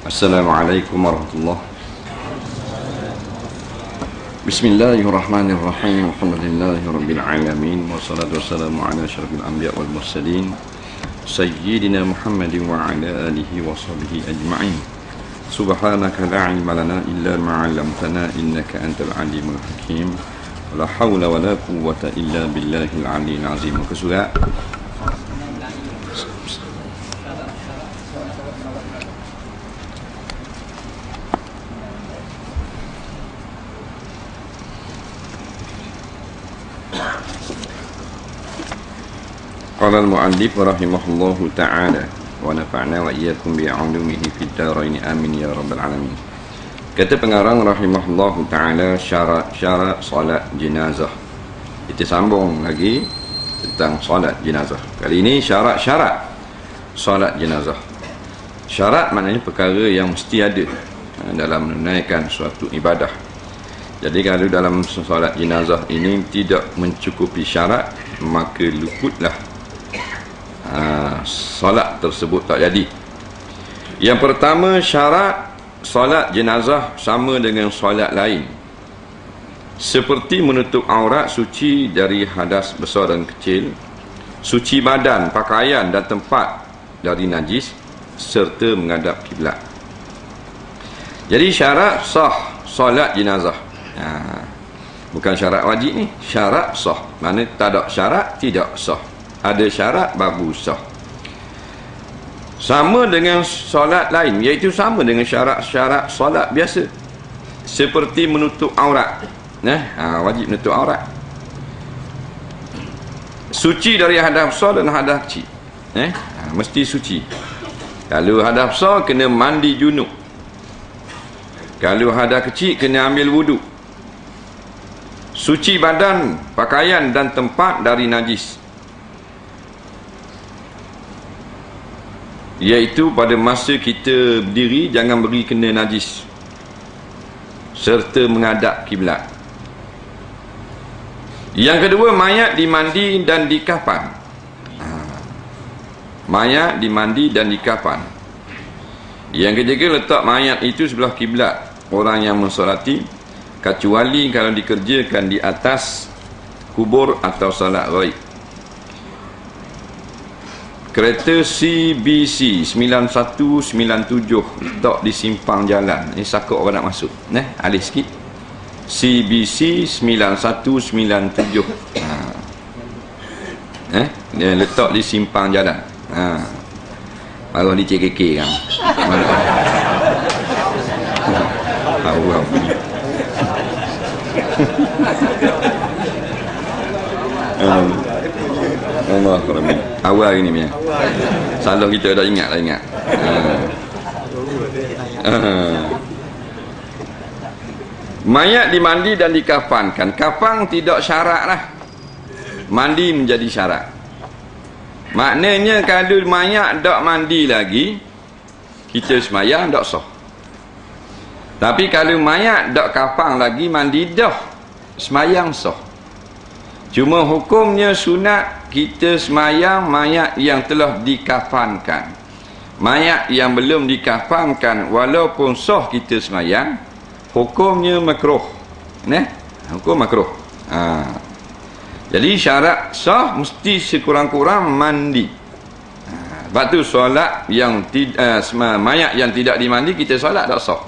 Assalamualaikum warahmatullahi. Bismillahirrahmanirrahim. Alhamdulillahirabbil alamin wassalatu wassalamu ala asyrafil anbiya wal mursalin sayyidina Muhammadin wa ala alihi wa sahbihi ajma'in. Subhanaka la ilma lana illa ma 'allamtana innaka antal alimul hakim. La haula wa la quwwata illa billahil aliyyil azim. Muka surat Qala al-mu'allif rahimahullahu ta'ala wa nafa'na wa iyyakum bi'ulumihi fid dharain amin ya rabbal alamin. Kata pengarang rahimahullahu ta'ala syarat solat jenazah. Kita sambung lagi tentang solat jenazah. Kali ini syarat solat jenazah. Syarat maknanya perkara yang mesti ada dalam menunaikan suatu ibadah. Jadi kalau dalam solat jenazah ini tidak mencukupi syarat, maka luputlah solat tersebut tak jadi. Yang pertama, syarat solat jenazah sama dengan solat lain, seperti menutup aurat, suci dari hadas besar dan kecil, suci badan, pakaian dan tempat dari najis, serta menghadap kiblat. Jadi syarat sah solat jenazah, bukan syarat wajib ni, syarat sah. Mana tak ada syarat tidak sah, ada syarat baru sah. Sama dengan solat lain, iaitu sama dengan syarat-syarat solat biasa, seperti menutup aurat. Wajib menutup aurat, suci dari hadas besar dan hadas kecil. Mesti suci. Kalau hadas besar kena mandi junub, kalau hadas kecil kena ambil wudu. Suci badan, pakaian dan tempat dari najis, iaitu pada masa kita berdiri jangan beri kena najis, serta menghadap kiblat. Yang kedua, mayat dimandi dan dikafan. Mayat dimandi dan dikafan. Yang ketiga, letak mayat itu sebelah kiblat orang yang mensolati, kecuali kalau dikerjakan di atas kubur atau salat ghaib. Kereta CBC 9197 letak di simpang jalan. Ini sakut orang nak masuk. Alih sikit. CBC 9197. Dia letak di simpang jalan. Baru di CKK kan. Allah Akbar. Awal ini punya. Salah kita dah ingat. Mayat dimandi dan dikafankan. Kafan tidak syarat lah, mandi menjadi syarat. Maknanya kalau mayat tak mandi lagi, kita semayang tak sah. Tapi kalau mayat tak kafan lagi, mandi dah, semayang sah. Cuma hukumnya sunat kita semayang mayat yang telah dikafankan. Mayat yang belum dikafankan, walaupun sah kita semayang, hukumnya makruh. Hukum makruh. Jadi syarat sah mesti sekurang-kurang mandi. Sebab tu solat yang mayat yang tidak dimandi kita solat tak sah.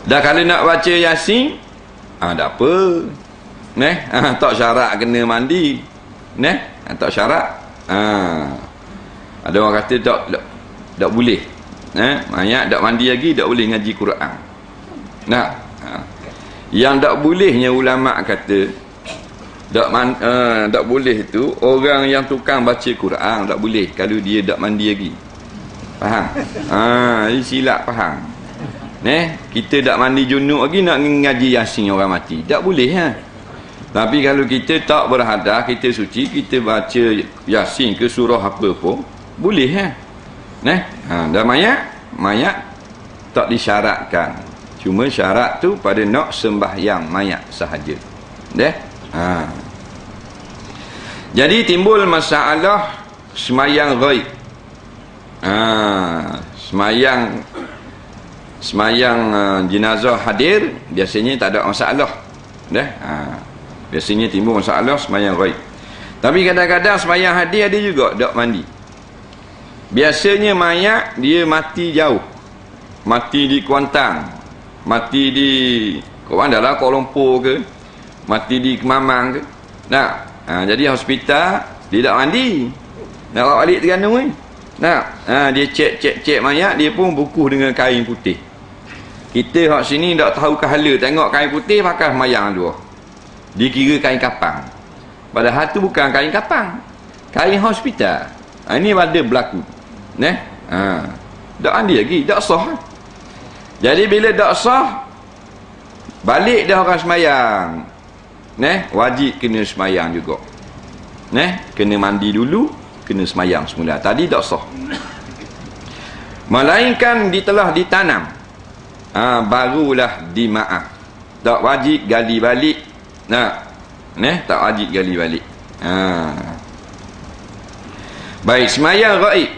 Dah kalau nak baca Yasin, tak apa. Tak syarat kena mandi. Tak syarat. Ada orang kata tak boleh. Mayat tak mandi lagi tak boleh ngaji Quran. Yang tak bolehnya ulama kata tak boleh tu orang yang tukang baca Quran tak boleh kalau dia tak mandi lagi. Faham? Ini silap faham. Kita tak mandi junub lagi nak ngaji Yasin orang mati. Tak boleh Tapi kalau kita tak berhadas, kita suci, kita baca Yasin ke surah apa pun boleh dan mayat tak disyaratkan. Cuma syarat tu pada nak sembahyang mayat sahaja. Jadi timbul masalah semayang ghaib. Semayang jenazah hadir biasanya tak ada masalah. Biasanya timbul masalah semayang ghaib. Tapi kadang-kadang semayang hadir ada juga tak mandi. Biasanya mayat dia mati jauh. Mati di Kuantan, mati di Kuala Lumpur ke, mati di Kemamang ke. Jadi hospital dia tak mandi. Nak bawa balik Terengganu ni. Dia cek mayat, dia pun bukuh dengan kain putih. Kita hak sini tak tahu kehala, tengok kain putih pakai mayang dua. Dikira kain kapang. Padahal tu bukan kain kapang. Kain hospital. Ini ada berlaku. Tak mandi lagi, tak sah. Jadi bila tak sah, balik dah orang semayang. Wajib kena semayang juga. Kena mandi dulu, kena semayang semula. Tadi tak sah. Melainkan telah ditanam, barulah dimaaf. Tak wajib gali balik. Tak wajib gali balik. Baik, semayang ghaib.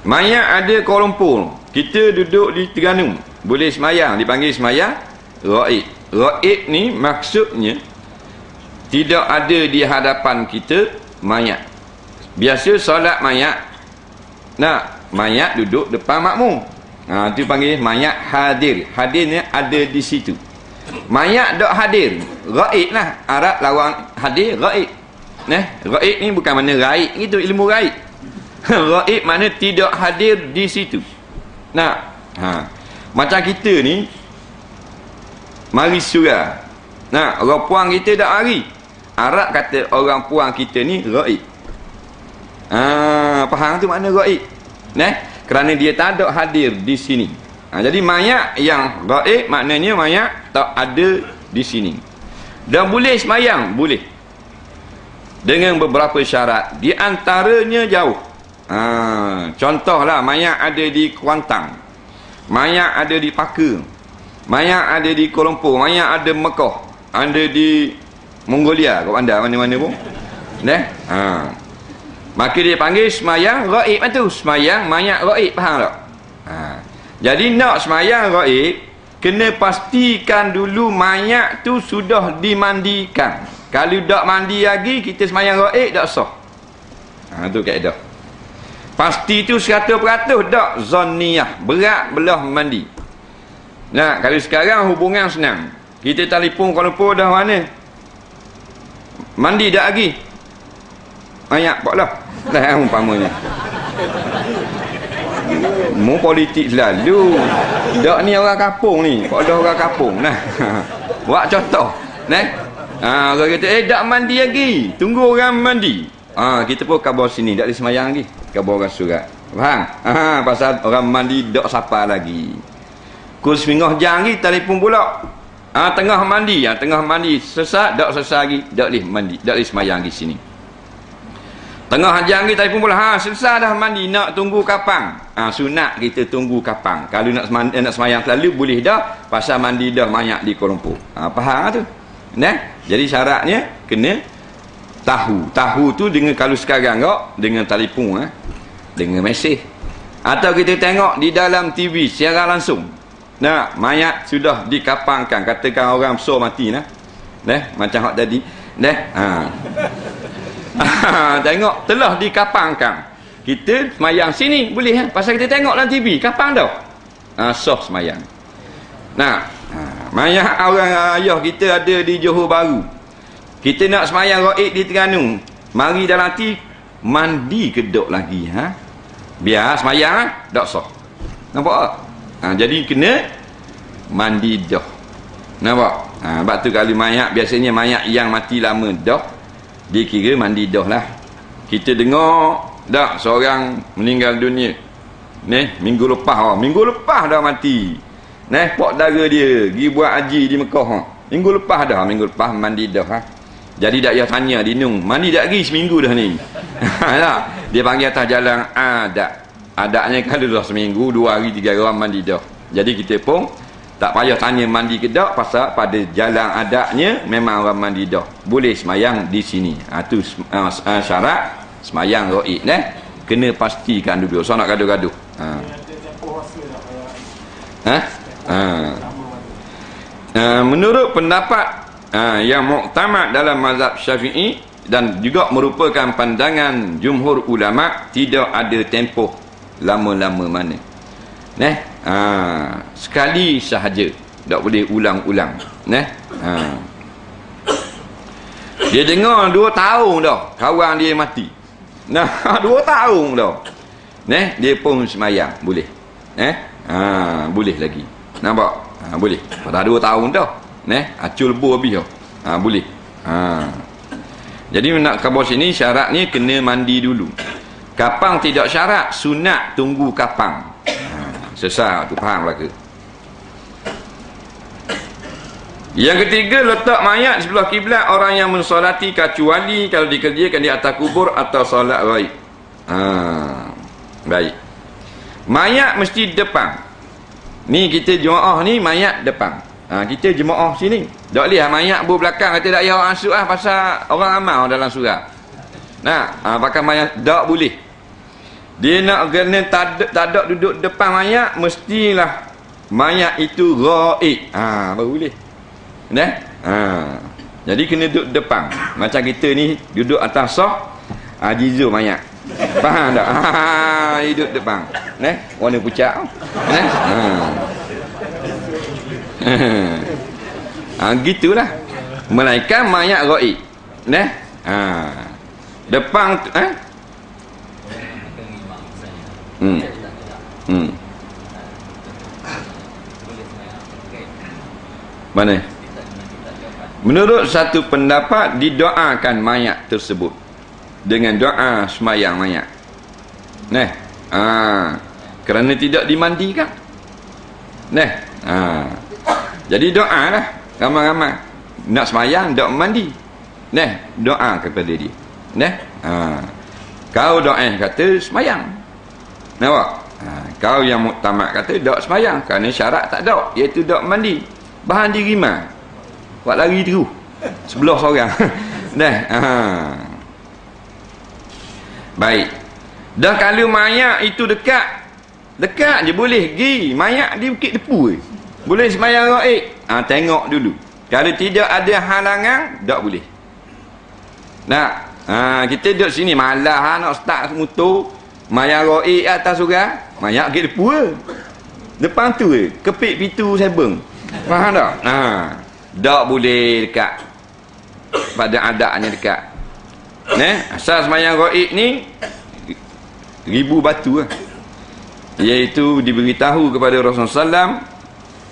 Mayat ada Kuala Lumpur, kita duduk di Terengganu, boleh semayang, dipanggil semayang ghaib. Ghaib ni maksudnya tidak ada di hadapan kita mayat. Biasa solat mayat, mayat duduk depan makmum, itu panggil mayat hadir. Hadir ni ada di situ. Mayat tak hadir, ghaib lah. Arab lawang hadir, ghaib. Ghaib ni bukan mana gaib gitu, ilmu gaib. Ghaib mana tidak hadir di situ. Macam kita ni mari surah. Orang puang kita tak mari. Arab kata orang puang kita ni ghaib. Faham tu makna ghaib? Kerana dia tak ada hadir di sini. Jadi mayat yang ghaib maknanya mayat tak ada di sini. Dan boleh semayang, boleh. Dengan beberapa syarat. Di antaranya jauh. Contohlah mayat ada di Kuantan, mayat ada di Paka, mayat ada di Kuala Lumpur, mayat ada Mekah, ada di Mongolia, kat bandar mana-mana pun. Maka dia panggil semayang ghaib tu, semayang mayat ghaib, faham tak? Jadi nak semayang ghaib, kena pastikan dulu mayat tu sudah dimandikan. Kalau tak mandi lagi, kita semayang ghaib tak sah. Tu kaedah. Pasti tu 100% tak zonniyah, berat belah mandi. Kalau sekarang hubungan senang. Kita telefon Kuala Lumpur dah mana? Mandi dah lagi. Mayat paklah. Umpamanya. Mu politik selalu. Dak ni orang kampung ni. Pak dah orang kampung. Buat contoh. Orang kata dak mandi lagi. Tunggu orang mandi. Kita pun kabar sini, tak ada semayang lagi. Kabar orang surat. Faham? Pasal orang mandi tak sapa lagi. Kul seminggu jam lagi telefon pula. Tengah mandi sesat, tak sesat lagi, tak boleh mandi, tak boleh semayang di sini. Tengah jam lagi telefon pula. Selesai dah mandi, nak tunggu kapan? Sunat kita tunggu kapan. Kalau nak semayang selalu boleh dah, pasal mandi dah mayat di Kuala Lumpur. Faham tu? Jadi syaratnya kena tahu tu dengan, kalau sekarang kok dengan telefon dengan mesej, atau kita tengok di dalam TV secara langsung. Nah, mayat sudah dikapangkan, katakan orang besar mati nah. Macam hak tadi. Tengok telah dikapangkan. Kita semayang sini boleh pasal kita tengok dalam TV kapang dah. Sah semayang. Nah, mayat orang ayah kita ada di Johor Bahru. Kita nak semayang gaib di Terengganu. Mari dalam hati mandi kedok lagi biar semayang tak sah. Nampak tak? Jadi kena mandi dah. Nampak? Sebab tu kalau mayat, biasanya mayat yang mati lama dah dikira mandi dah lah. Kita dengar dah seorang meninggal dunia minggu lepas dah mati. Pak dara dia pergi buat haji di Mekah minggu lepas mandi dah Jadi tak payah tanya dinung mandi dah lagi seminggu dah ni. Dia panggil atas jalan adaknya kalau dah seminggu 2 hari 3 hari mandi dah. Jadi kita pun tak payah tanya mandi ke tak, pasal pada jalan adaknya memang orang mandi dah. Boleh semayang di sini. Tu syarat semayang gaib kena pastikan dulu. So nak gaduh-gaduh. Menurut pendapat yang muktamad dalam mazhab Syafi'i dan juga merupakan pandangan jumhur ulama, tidak ada tempoh lama-lama mana. Sekali sahaja, tak boleh ulang-ulang. Dia dengar 2 tahun dah kawan dia mati. 2 tahun dah. Dia pun semayang boleh. Boleh lagi. Nampak? Boleh. Dah 2 tahun dah. Acul lebu habis dah. Boleh. Jadi nak khabar sini syaratnya kena mandi dulu. Kapang tidak syarat, sunat tunggu kapang. Sesat tu, faham belaka. Yang ketiga, letak mayat sebelah kiblat orang yang mensolati, kecuali kalau dikerjakan di atas kubur atau solat gaib. Baik. Mayat mesti depan. Ni kita jemaah ni mayat depan. Kita jemaah sini. Tak boleh mayat belakang kata tak payah orang masuk pasal orang amal dalam surah. Pakai mayat tak boleh. Dia nak kena tak ada duduk depan mayat, mestilah mayat itu gaib. Baru boleh. Jadi kena duduk depan. Macam kita ni duduk atas sah, jizu mayat. Faham tak? Duduk depan. Warna pucat. Gitulah. Melainkan mayat gaib. Depan mana? Menurut satu pendapat, didoakan mayat tersebut dengan doa semayang mayat. Kerana tidak dimandikan. Jadi doa lah ramai-ramai nak semayang tak mandi. Doa kepada dia. Kau doa kata semayang. Nampak? Kau yang muktamad kata tak semayang kerana syarat tak ada, iaitu tak mandi. Bahan diriman. Buat lari terus sebelah seorang. Baik. Dah kalau mayat itu dekat je boleh pergi. Mayat di Bukit Depu boleh semayang gaib. Tengok dulu. Kalau tidak ada halangan, tak boleh. Kita duduk sini malah nak start motor, mayang gaib atas surah, mayat Bukit Depu depan tu kepik pintu sebeng. Faham tak? Tak boleh dekat pada adaknya dekat. Asal semayang gaib ni 1000 batu iaitu diberitahu kepada Rasulullah SAW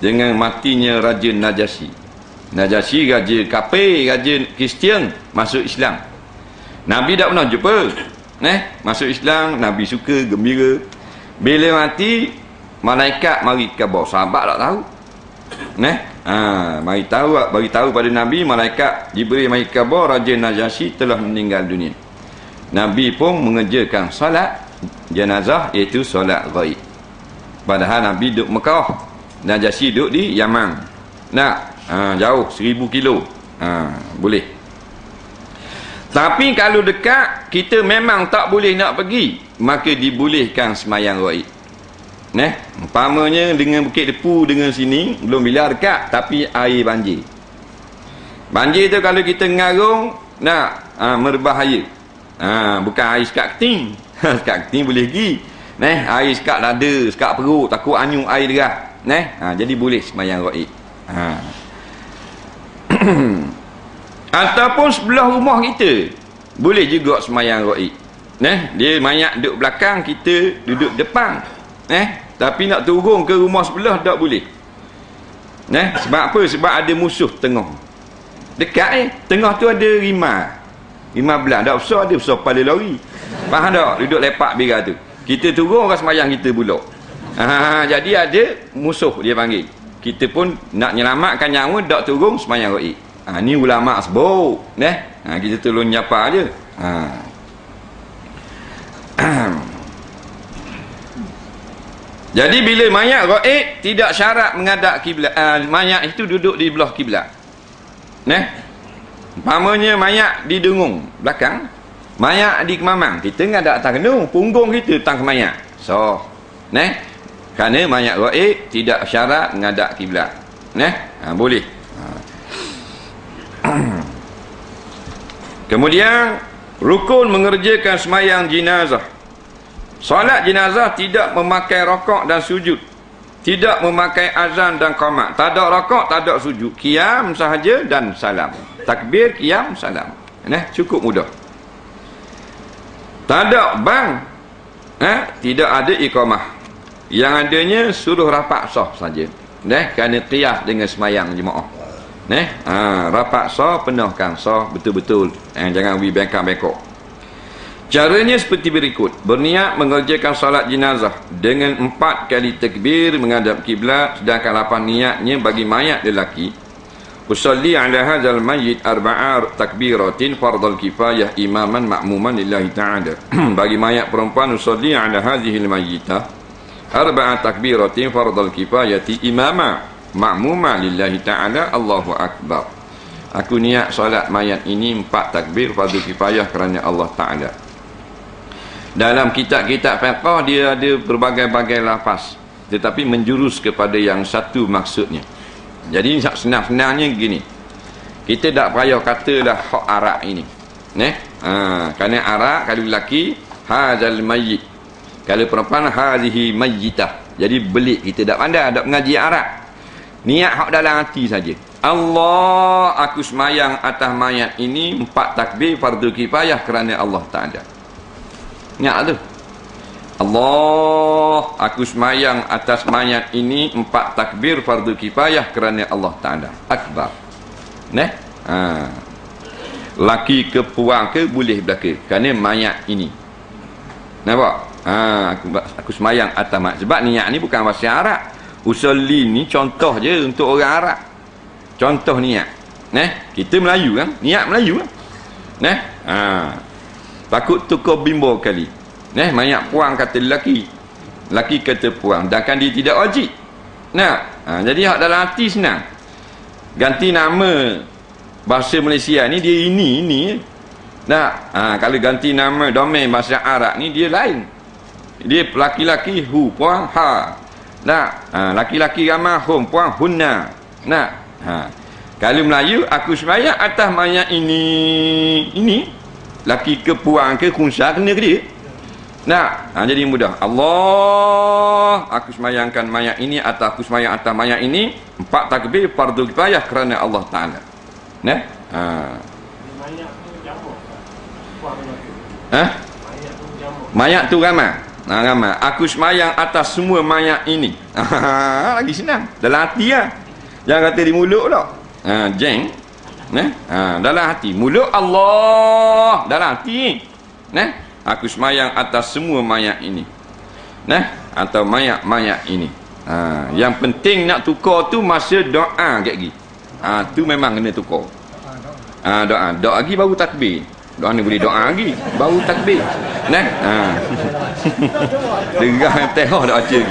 dengan matinya Raja Najasyi. Najasyi raja kafir, raja Kristian masuk Islam. Nabi tak pernah jumpa. Masuk Islam, Nabi suka, gembira. Bila mati, malaikat mari khabar. Sahabat tak tahu. Mari tahu pada Nabi, malaikat Jibril mari khabar Raja Najasyi telah meninggal dunia. Nabi pun mengerjakan solat jenazah, iaitu solat gaib. Padahal Nabi duduk Mekah, Najasyi duduk di Yaman. Jauh 1000 kilo. Boleh. Tapi kalau dekat, kita memang tak boleh nak pergi, maka dibolehkan semayang gaib. Umpamanya dengan Bukit Depu dengan sini belum bila dekat, tapi air banjir. Banjir tu kalau kita ngarung nak berbahaya. Bukan air sekat keting. Sekat keting boleh pergi. Air sekat dada, sekat perut, takut anyung air deras. Jadi boleh sembahyang ghaib. Ataupun sebelah rumah kita boleh juga sembahyang ghaib. Dia mayat duduk belakang, kita duduk depan. Tapi nak turun ke rumah sebelah tak boleh. Sebab apa? Sebab ada musuh tengah. Dekat tengah tu ada rimau. Rimau belah, tak besar, ada besar kepala lori. Faham tak? Duduk lepak bira tu. Kita turun, orang sembahyang kita pula. Jadi ada musuh dia panggil. Kita pun nak menyelamatkan nyawa, tak turun sembahyang ghaib. Ni ulama sebut. Kita tolong nyapa aje. Jadi bila mayat ghaib tidak syarat menghadap kiblat. Mayat itu duduk di belah kiblat. Umpamanya mayat di dengung belakang, mayat di kemamang, kita ngadap atas kendung, punggung kita tang mayat. So, kerana mayat ghaib tidak syarat menghadap kiblat. Boleh. Kemudian rukun mengerjakan sembahyang jenazah. Solat jenazah tidak memakai rokok dan sujud, tidak memakai azan dan qamat. Tak ada rokok, tak ada sujud, qiyam sahaja dan salam. Takbir, qiyam, salam. Cukup mudah. Tak ada bang, tidak ada iqamah. Yang adanya suruh rapat sah saja. Kerana qiyas dengan sembahyang jemaah. Rapat sah, penuhkan sah betul-betul. Jangan bengkak-bengkok. Caranya seperti berikut. Berniat mengerjakan solat jenazah dengan 4 kali takbir menghadap kiblat, sedangkan 8 niatnya bagi mayat lelaki. Usalli ala hadzal mayyit arba'a takbiratin fardal kifayah imaman ma'muman lillahi ta'ala. Bagi mayat perempuan, usalli ala hadzihil mayyitah arba'a takbiratin fardal kifayati imama ma'muman lillahi ta'ala, Allahu akbar. Aku niat solat mayat ini 4 takbir fardu kifayah kerana Allah Ta'ala. Dalam kitab-kitab fiqh dia ada berbagai-bagai lafaz, tetapi menjurus kepada yang satu maksudnya. Jadi senang-senangnya gini, kita tak payah katalah hak arak ini. Kerana arak kalau lelaki hadzal mayyit, kalau perempuan hadhihi mayyitah. Jadi belik kita tak pandai, tak mengaji arak. Niat hak dalam hati saja. Allah, aku semayang atas mayat ini 4 takbir fardu kifayah kerana Allah Ta'ala. Ingat tu. Allah, aku semayang atas mayat ini 4 takbir fardu kifayah kerana Allah Ta'ala. Akbar. Laki ke puang ke boleh belaka kerana mayat ini. Nampak? Aku semayang atas mayat. Sebab niat ni bukan bahasa Arab. Usalli ni contoh je untuk orang Arab. Contoh niat. Kita Melayu kan? Niat Melayu kan? Takut tukar bimbo kali. Mayat puang kata lelaki, lelaki kata puang, sedangkan dia tidak wajib. Jadi hak dalam hati senang. Ganti nama bahasa Malaysia ni dia ini. Kalau ganti nama domain bahasa Arab ni dia lain. Dia laki-laki hu puang ha. Laki-laki ramai hum puang hunna. Kalau Melayu, aku sembahyang atas mayat ini laki ke puang ke kunsa kena ke dia. Jadi mudah. Allah, aku semayangkan mayat ini atau aku semayang atas mayat ini 4 takbir fardu kifayah kerana Allah Ta'ala. Mayat tu ramai. Ramai. Aku semayang atas semua mayat ini. Lagi senang. Dalam hati lah. Jangan kata di mulut lah. Jeng. Dalam hati. Mulut Allah. Dalam hati. Aku semayang atas semua mayat ini. Atau mayat-mayat ini. Yang penting nak tukar tu masa doa lagi. Tu memang kena tukar. Doa lagi baru takbir. Doa ni boleh doa lagi baru takbir. Dengar teh dah baca lagi.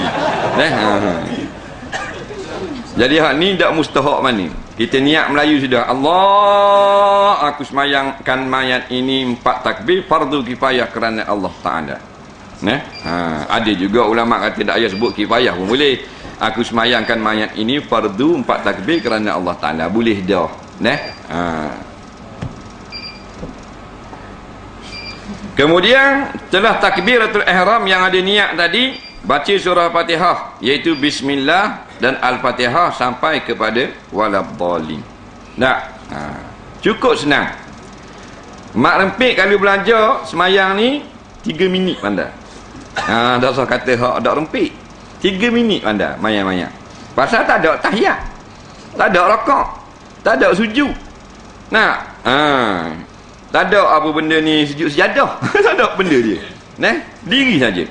Jadi hak ni tak mustahak mana. Kita niat Melayu sudah. Allah, aku semayangkan mayat ini 4 takbir fardu kifayah kerana Allah Ta'ala. Ada juga ulama kata tak payah sebut kifayah pun boleh. Aku semayangkan mayat ini fardu 4 takbir kerana Allah Ta'ala. Boleh dah. Kemudian setelah takbiratul ihram yang ada niat tadi, baca surah Fatihah iaitu bismillah dan al-Fatihah sampai kepada waladhdallin. Cukup senang. Mak rempit kalau belajar semayang ni 3 minit pandai. Tak usah kata hak dak rempit. 3 minit pandai mayang-mayang. Pasal tak ada tahiyat. Tak ada rakaat. Tak ada sujud. Tak ada apa benda ni sujud sejadah. Tak ada benda dia. Diri saja.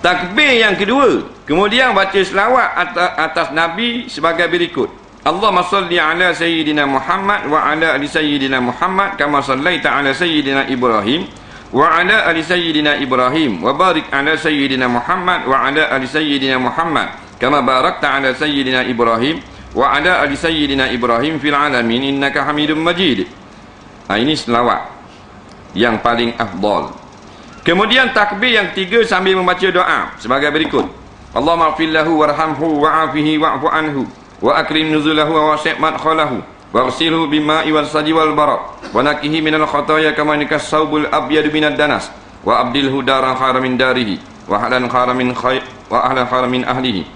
Takbir yang kedua, kemudian baca selawat atas Nabi sebagai berikut. Allahumma salli ala sayyidina Muhammad wa ala ali sayyidina Muhammad kama sallaita ala sayyidina Ibrahim wa ala ali sayyidina Ibrahim wa barik ala sayyidina Muhammad wa ala ali sayyidina Muhammad kama barakta ala sayyidina Ibrahim wa ala ali sayyidina Ibrahim fil alamin innaka Hamidum Majid. Ini selawat yang paling afdal. Kemudian takbir yang ketiga sambil membaca doa sebagai berikut. Allahumma ighfir lahu warhamhu wa'afihi wa'fu anhu wa akrim nuzulahu wa wasi' madkhalahu waghsilhu bima'i wal saji wal barak wa naqihi minal khataaya kama nikas saubul abyad minad danas wa abdilhu daran khairan min darihi wa ahlan khairan min ahlihi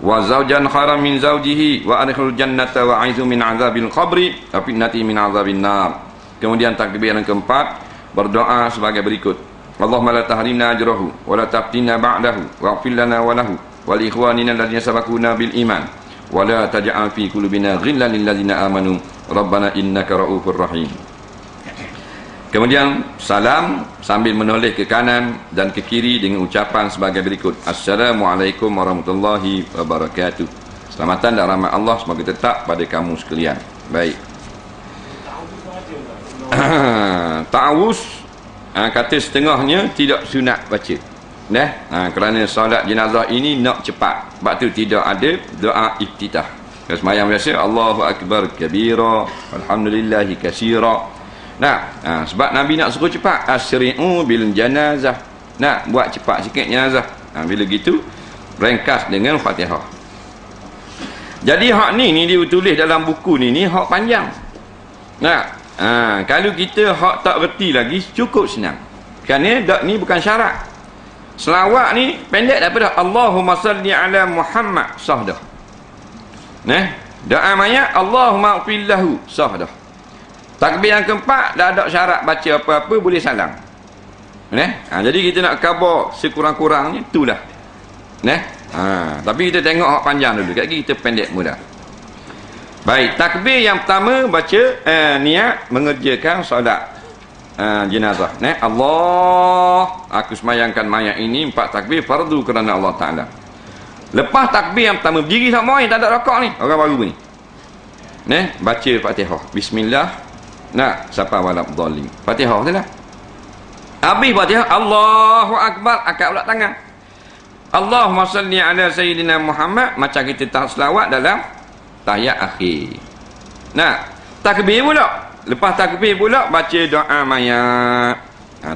wa zawjan khairan min zawjihi wa adkhilul jannata wa a'idhu min azabil qabri wa fitnati min azabin nar. Kemudian takbir yang keempat berdoa sebagai berikut. Allahumma la tahrimna ajrahu wa la taftinna ba'dahu waghfir lana wa lahu wa li ikhwanina alladziina sabaquna bil iman wa la taj'al fi qulubina ghillan lil ladzina amanu rabbana innaka ra'ufur rahim. Kemudian salam sambil menoleh ke kanan dan ke kiri dengan ucapan sebagai berikut. Assalamualaikum warahmatullahi wabarakatuh. Selamatan dan rahmat Allah semoga tetap pada kamu sekalian. Baik. Ta'awuz kata setengahnya tidak sunat baca. Kerana solat jenazah ini nak cepat. Sebab tu tidak ada doa iftitah. Kalau sembahyang biasa Allahu akbar kabira alhamdulillahi katsira. Sebab Nabi nak suruh cepat. Asri'u bil janazah. Buat cepat sikit jenazah. Bila gitu ringkas dengan Fatihah. Jadi hak ni dia tulis dalam buku ni hak panjang. Kalau kita hak tak reti lagi cukup senang. Kerana ni bukan syarat. Selawat ni pendek daripada Allahumma salli ala Muhammad sahdah. Doa mayat Allahumma ighfir lahu sahdah. Takbir yang keempat dah ada syarat baca apa-apa boleh salam. Jadi kita nak khabar sekurang-kurangnya itulah. Tapi kita tengok hak panjang dulu. Kat kita pendek mudah. Baik, takbir yang pertama baca niat mengerjakan solat jenazah. Allah, aku semayangkan mayat ini 4 takbir fardu kerana Allah Ta'ala. Lepas takbir yang pertama berdiri sama tak ada rakaat ni. Orang baru ni. Baca Fatihah. Bismillah. Siapa waladhdallin. Fatihah tu lah. Habis Fatihah Allahu akbar, angkat pula tangan. Allahumma salli ala sayyidina Muhammad, macam kita tak selawat dalam tahiyat akhir. Takbir pula. Lepas takbir pula baca doa mayat.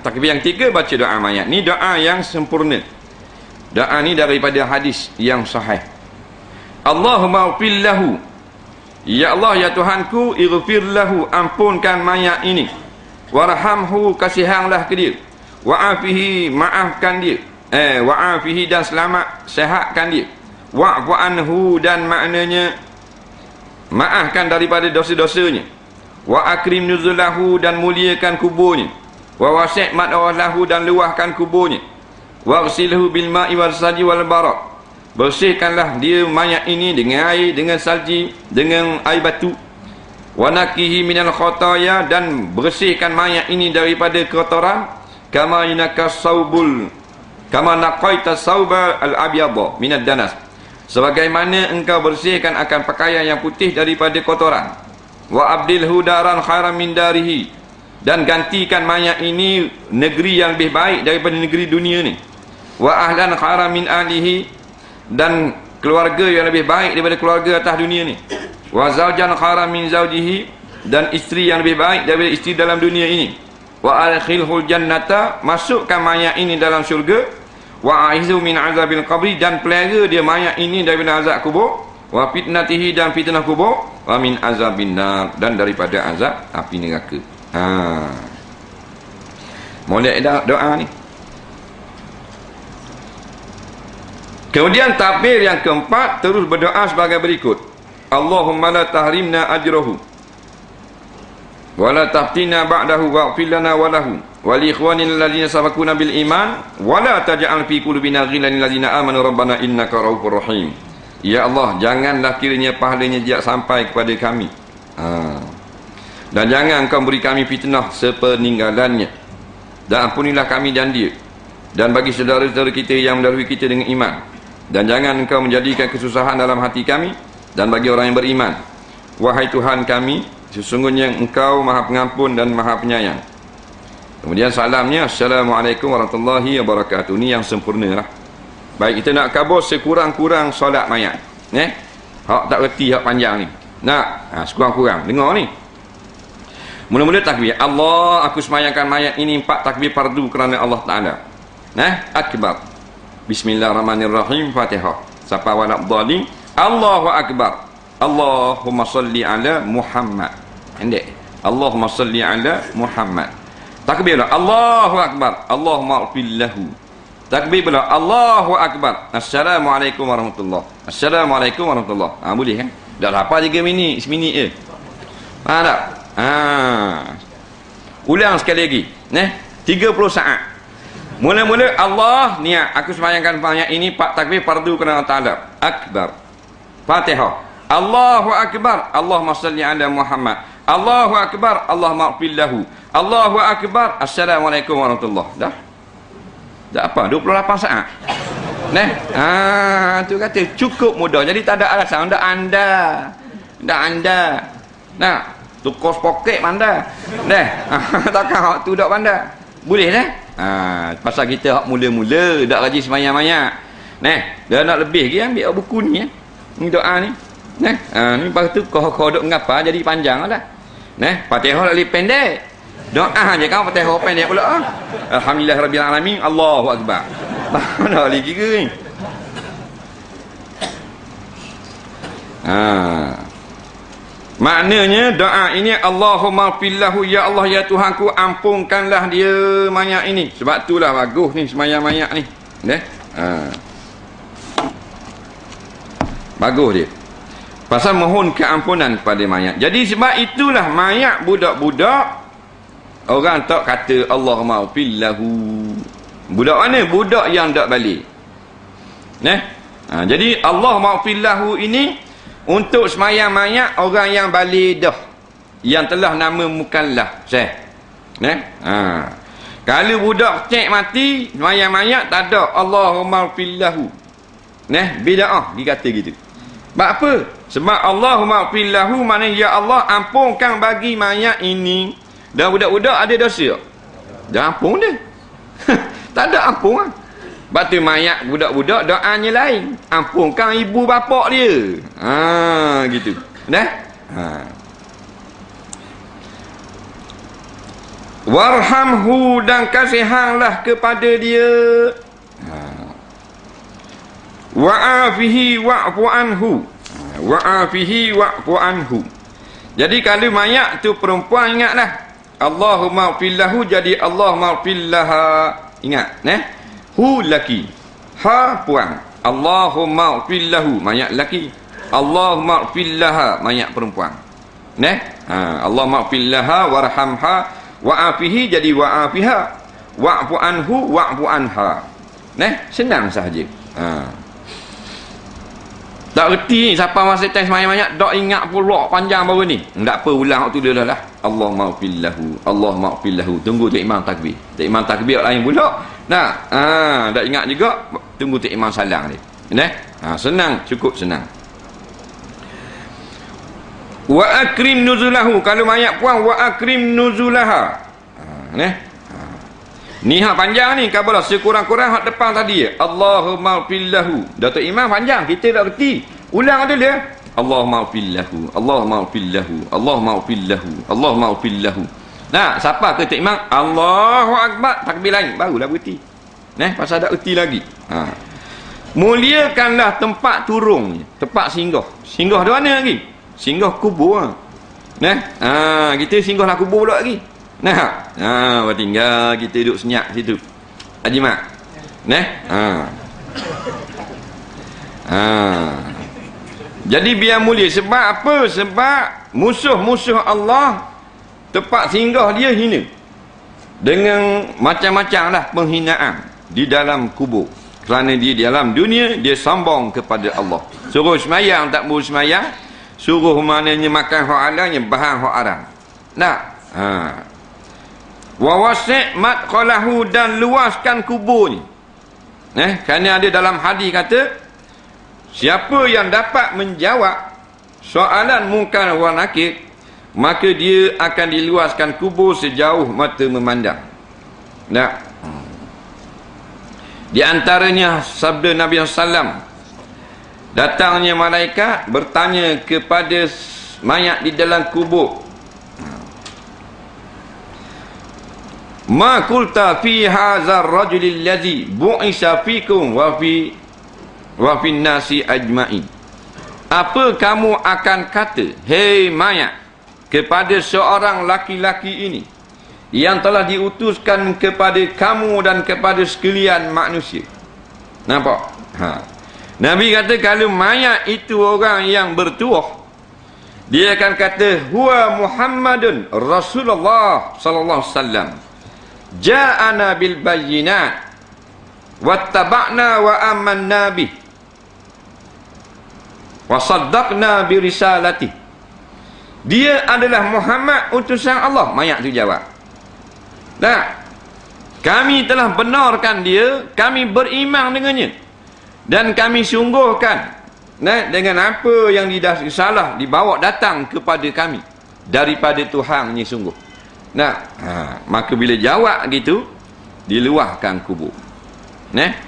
Takbir yang ketiga baca doa mayat. Ni doa yang sempurna. Doa ni daripada hadis yang sahih. Allahumma ighfir lahu. Ya Allah ya Tuhanku, ighfir lahu, ampunkan mayat ini. Warhamhu, kasihanlah ke dia. Wa'afihi, maafkan dia. Wa'afihi dan selamat, sehatkan dia. Wa'fu anhu dan maknanya maafkan daripada dosa-dosanya. Wa akrim nuzulahu dan muliakan kuburnya. Wa wasi' madkhalahu dan luahkan kuburnya. Wa ghsilhu bil ma'i wal salji wal barak. Bersihkanlah dia mayat ini dengan air, dengan salji, dengan air batu. Wa naqihi minal khataaya dan bersihkan mayat ini daripada kotoran. Kama yanakas saubul, kama naqaita sauba al abyadha minad danas. Sebagaimana engkau bersihkan akan pakaian yang putih daripada kotoran. Wa abdilhu daran khairan min darihi, dan gantikan mayat ini negeri yang lebih baik daripada negeri dunia ni. Wa ahlan khairan min ahlihi, dan keluarga yang lebih baik daripada keluarga atas dunia ni. Wa zawjan khairan min zawjihi, dan isteri yang lebih baik daripada isteri dalam dunia ini. wa adkhilhul jannata, masukkan mayat ini dalam syurga, wa aizu min azabil qabri, dan pelihara dia mayat ini daripada azab kubur, wa fitnatihi, dan fitnah kubur, wa min azabin nar, dan daripada azab api neraka. Molek doa ni. Kemudian takbir yang keempat terus berdoa sebagai berikut. Allahumma la tahrimna ajrahu wa la taftina ba'dahu waghfir lana wa lahu wa li ikhwanina alladhina sabaquna bil iman wa la taj'al fi qulubina ghillan lil ladzina amanu rabbana innaka ra'ufur rahim. Ya Allah, janganlah kiranya pahalanya dia sampai kepada kami. Dan jangan Engkau beri kami fitnah sepeninggalannya. Dan ampunilah kami dan dia, dan bagi saudara-saudara kita yang mendahului kita dengan iman. Dan jangan Engkau menjadikan kesusahan dalam hati kami dan bagi orang yang beriman. Wahai Tuhan kami, sesungguhnya Engkau Maha Pengampun dan Maha Penyayang. Kemudian salamnya, Assalamualaikum warahmatullahi wabarakatuh. Ini yang sempurna lah. Baik, kita nak kabur sekurang-kurang solat mayat. Hak tak reti hak panjang ni. Nak, sekurang-kurang. Dengar ni. Mula-mula takbir. Allah, aku semayangkan mayat ini 4 takbir fardu kerana Allah Ta'ala. Akbar. Bismillahirrahmanirrahim. Fatihah. Sapa walak dhalim. Allahu Akbar. Allahumma salli ala Muhammad. Pendek. Allahumma salli ala Muhammad. Takbir pula. Allahu Akbar. Allahumma ufillahu. Takbir pula. Allahu Akbar. Assalamualaikum warahmatullahi. Assalamualaikum warahmatullahi. Boleh kan? Dah lapar 3 minit. Seminit je. Faham tak? Ulang sekali lagi. 30 saat. Mula-mula Allah niat, aku sembahyangkan mayat ini 4 takbir fardu kerana Allah Ta'ala. Akbar. Fatihah. Allahu Akbar. Allahumma salli ala Muhammad. Allahu Akbar. Allahumma ighfir lahu. Allahu Akbar. Assalamualaikum warahmatullahi. Dah apa? 28 saat. Tu kata cukup mudah. Jadi tak ada alasan. Dah anda. Tukos poket pandai. Takkan hak tu dak pandai. Boleh dah? Pasal kita hak mula-mula dak rajin sembahyang mayat. Dah nak lebih lagi ambil buku ni Ni doa ni. Ni lepas tu kau duk ngapa jadi panjang dah. Fatihah lebih pendek. Doa je kan Fatihah pendek pula. Alhamdulillahirabbil alamin. Allahu akbar. Dah lagi ke ni? Maknanya doa ini Allahumma fillahu, ya Allah ya Tuhanku, ampunkanlah dia mayat ini. Sebab itulah bagus ni sembahyang mayat ni. Bagus dia. Pasal mohon keampunan kepada mayat. Jadi sebab itulah mayat budak-budak orang tak kata Allahumma fillahu. Budak mana? Budak yang tak balik. Jadi Allahumma fillahu ini untuk semayang mayat orang yang balik dah, yang telah nama mukallaf. Kalau budak kecil mati semayang mayat tak ada Allahumma fillahu. Bid'ah dikata gitu. Sebab apa? Sebab Allahumma fillahu maknanya ya Allah ampunkan bagi mayat ini. Dan budak-budak ada dosa. Dah ampun dia. Tak ada ampun lah. Batu mayat budak-budak doanya lain. Ampunkan ibu bapak dia. Gitu. Warhamhu, dan kasihanlah kepada dia. Wa'afihi wa'fu anhu. Wa'afihi wa'fu anhu. Jadi kalau mayat tu perempuan, ingatlah Allahumma fillahu, jadi Allahumma fillaha. Ingat, hu laki, ha puan. Allahumma fillahu mayat laki, Allahumma fillaha mayat perempuan. Allahumma fillaha warhamha wa'afihi, jadi wa'afiha, wa'fu anhu wa'fu anha. Senang sahaja. Tak reti siapa masa test mayat-mayat tak ingat pula panjang baru ni. Tak apa, ulang waktu dia lah. Allahumma fillahu, Allahumma fillahu. Tunggu tu imam takbir. Tak imam takbir lain pula. Tak ingat juga, tunggu tu imam salang dia. Senang, cukup senang. Wa akrim nuzulahu, kalau mayat puan wa akrim nuzulaha. Ni hak panjang ni, kabalah sekurang-kurang hak depan tadi. Allahumma fillahu. Datuk imam panjang, kita tak reti. Ulang dulu dia. Allahumma fillahu, Allahumma fillahu, Allahumma fillahu, Allahumma fillahu. Nah, siapa kata imam Allahu Akbar, takbir lain, barulah berhenti. Pasal ada erti lagi. Muliakanlah tempat turun, tempat singgah. Singgah di mana lagi? Singgah kubur. Kita singgahlah kubur pula lagi. Tinggal kita duduk senyap situ. Haji Mak. Jadi biar mulia. Sebab apa? Sebab musuh-musuh Allah tempat singgah dia hina. Dengan macam-macam lah penghinaan di dalam kubur. Kerana dia di dalam dunia, dia sombong kepada Allah. Suruh semayang, tak boleh semayang. Suruh maknanya makan hak halalnya, bahan hak haram. Wa wasi' madkhalahu, dan luaskan kubur ni. Kerana ada dalam hadis kata, siapa yang dapat menjawab soalan mungkar wa nakir, maka dia akan diluaskan kubur sejauh mata memandang. Di antaranya sabda Nabi SAW, datangnya malaikat bertanya kepada mayat di dalam kubur, ma qulta fi hadzal rajulil ladzi bu'isa fikum wa fi nasi ajma'in. Apa kamu akan kata, hei mayat, kepada seorang laki-laki ini yang telah diutuskan kepada kamu dan kepada sekalian manusia? Nampak? Nabi kata kalau mayat itu orang yang bertuah, dia akan kata huwa Muhammadun Rasulullah sallallahu alaihi wasallam, ja'ana bil bayyinat wattaba'na wa amanna bih wa saddaqna bi risalati. Dia adalah Muhammad utusan Allah. Mayat tu jawab, kami telah benarkan dia, kami beriman dengannya, dan kami sungguhkan dengan apa yang salah dibawa datang kepada kami daripada Tuhannya sungguh. Maka bila jawab gitu, diluahkan kubur.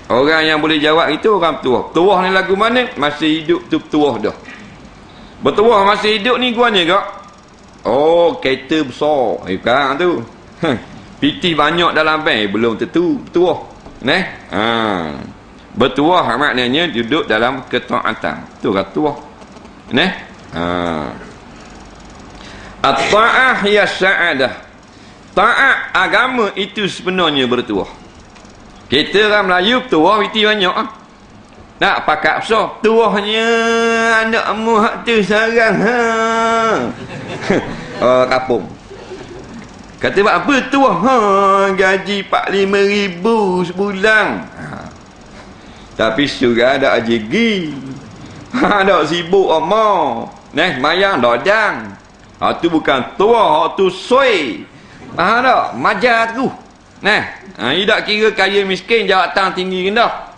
Orang yang boleh jawab itu orang tuah. Tuah ni lagu mana? Masih hidup tu tuah dah. Bertuah masih hidup ni guanya kak. Oh, kereta besar. Sekarang tu piti banyak dalam bank, belum tentu bertuah. Bertuah maknanya duduk dalam ketaatan. Tu kan tuah. At-ta'ah ya sa'adah. Taat agama itu sebenarnya bertuah. Kita orang Melayu bertuah piti banyak. Nak pakat besar, tuahnya anak muhak tu sarang. Kapung. Kata buat apa tuah? Gaji 45,000 sebulan. Tapi surga ada ajegi. Ada sibuk omong. Mayang dodang. Tu bukan tuah, tu soi. Tak? Majar tu. Dia tak kira kaya miskin, jawatan tinggi rendah.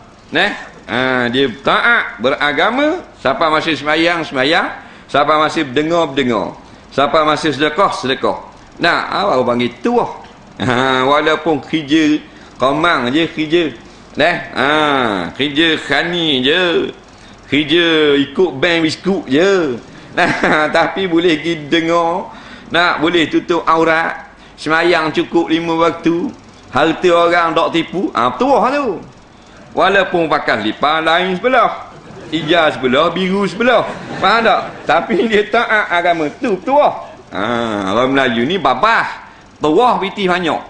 Dia taat beragama. Siapa masih semayang, semayang. Siapa masih berdengar. Siapa masih sedekah. Awak panggil tuah. Walaupun kerja komang je, kerja. Kerja khani je. Kerja ikut bank biskut je. Tapi boleh pergi dengar. Boleh tutup aurat. Semayang cukup 5 waktu. Harta orang tak tipu. Tuah tu. Walaupun pakai lipas lain sebelah, hijau sebelah, biru sebelah, faham tak? Tapi dia taat agama tu tuah. Orang Melayu ni babah. Tuah piti banyak.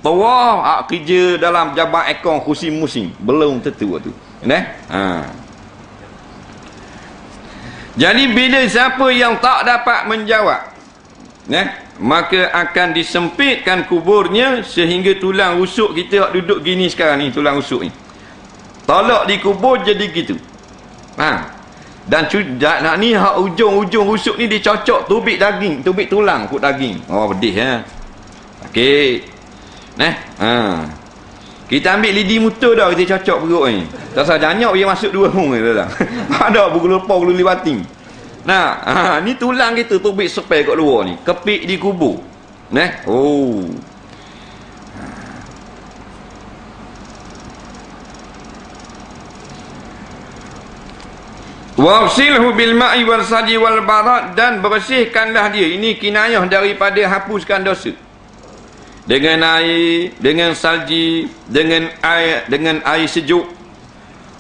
Tuah kerja dalam jabat ekor kursi musim. Belum tentu tu. Jadi bila siapa yang tak dapat menjawab, maka akan disempitkan kuburnya sehingga tulang rusuk kita duduk gini sekarang ni, tulang rusuk ni. Tolak di kubur jadi gitu. Dan nak ni hak ujung-ujung rusuk ni dicocok tubik daging, tubik tulang kut daging. Oh pedih ya. Okey. Kita ambil lidi motor dah, kita cocok perut ni. Tak usah janyak dia masuk 2 hung ni dah. Ada bulu lepau bulu libating. Ni tulang kita tubik sepel kat luar ni, kepik di kubur. Oh. Wafsilhu bil ma'i wal saji wal barat, dan bersihkanlah dia. Ini kinayah daripada hapuskan dosa. dengan air, dengan salji, dengan air sejuk.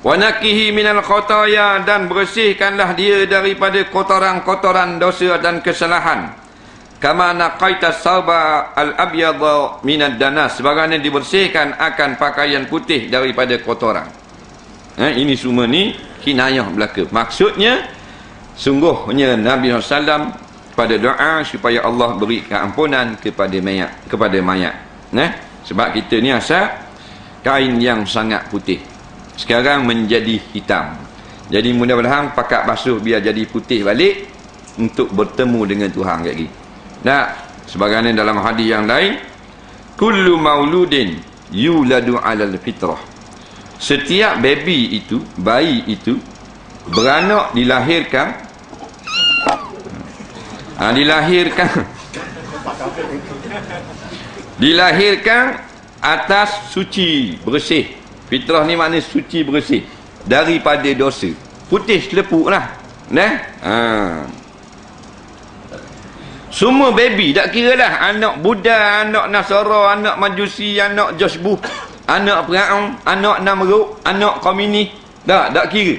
Wa naqihi minal khataya, dan bersihkanlah dia daripada kotoran-kotoran dosa dan kesalahan. Kama naqaita sauba al-abyadha minad danas, sebagaimana dibersihkan akan pakaian putih daripada kotoran. Ini semua ni kinayah belaka. Maksudnya sungguhnya Nabi SAW pada doa supaya Allah beri keampunan kepada mayat. Sebab kita ni asal kain yang sangat putih, sekarang menjadi hitam. Jadi mudah-mudahan pakat basuh biar jadi putih balik untuk bertemu dengan Tuhan lagi. Sebagaimana dalam hadis yang lain, kullu mauludin yuladu 'alal fitrah. Setiap bayi itu beranak dilahirkan atas suci bersih. Fitrah ni makna suci bersih daripada dosa. Putih selepuk lah. Semua baby, tak kira lah anak Buddha, anak Nasara, anak Majusi, anak Josbuh, anak Fir'aun, anak Namrud, anak Komunis, tak kira.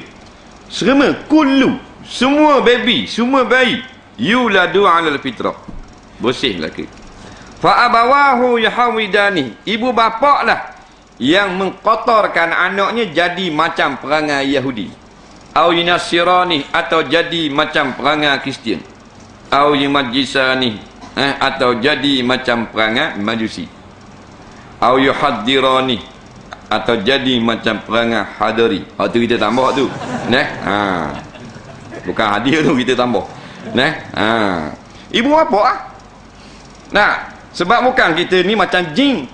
Semua kullu, semua baby, semua bayi yuladu 'alal fitrah, bersih lagi. Fa abawahu yahawidani, ibu bapak lah yang mengkotorkan anaknya jadi macam perangai Yahudi, au yunasirani, atau jadi macam perangai Kristian, au yumajisani, atau jadi macam perangai Majusi, au yuhaddirani, atau jadi macam perangai Hadari. Tu kita tambah tu. Bukan hadir tu, kita tambah. Ibu apa sebab bukan kita ni macam jin.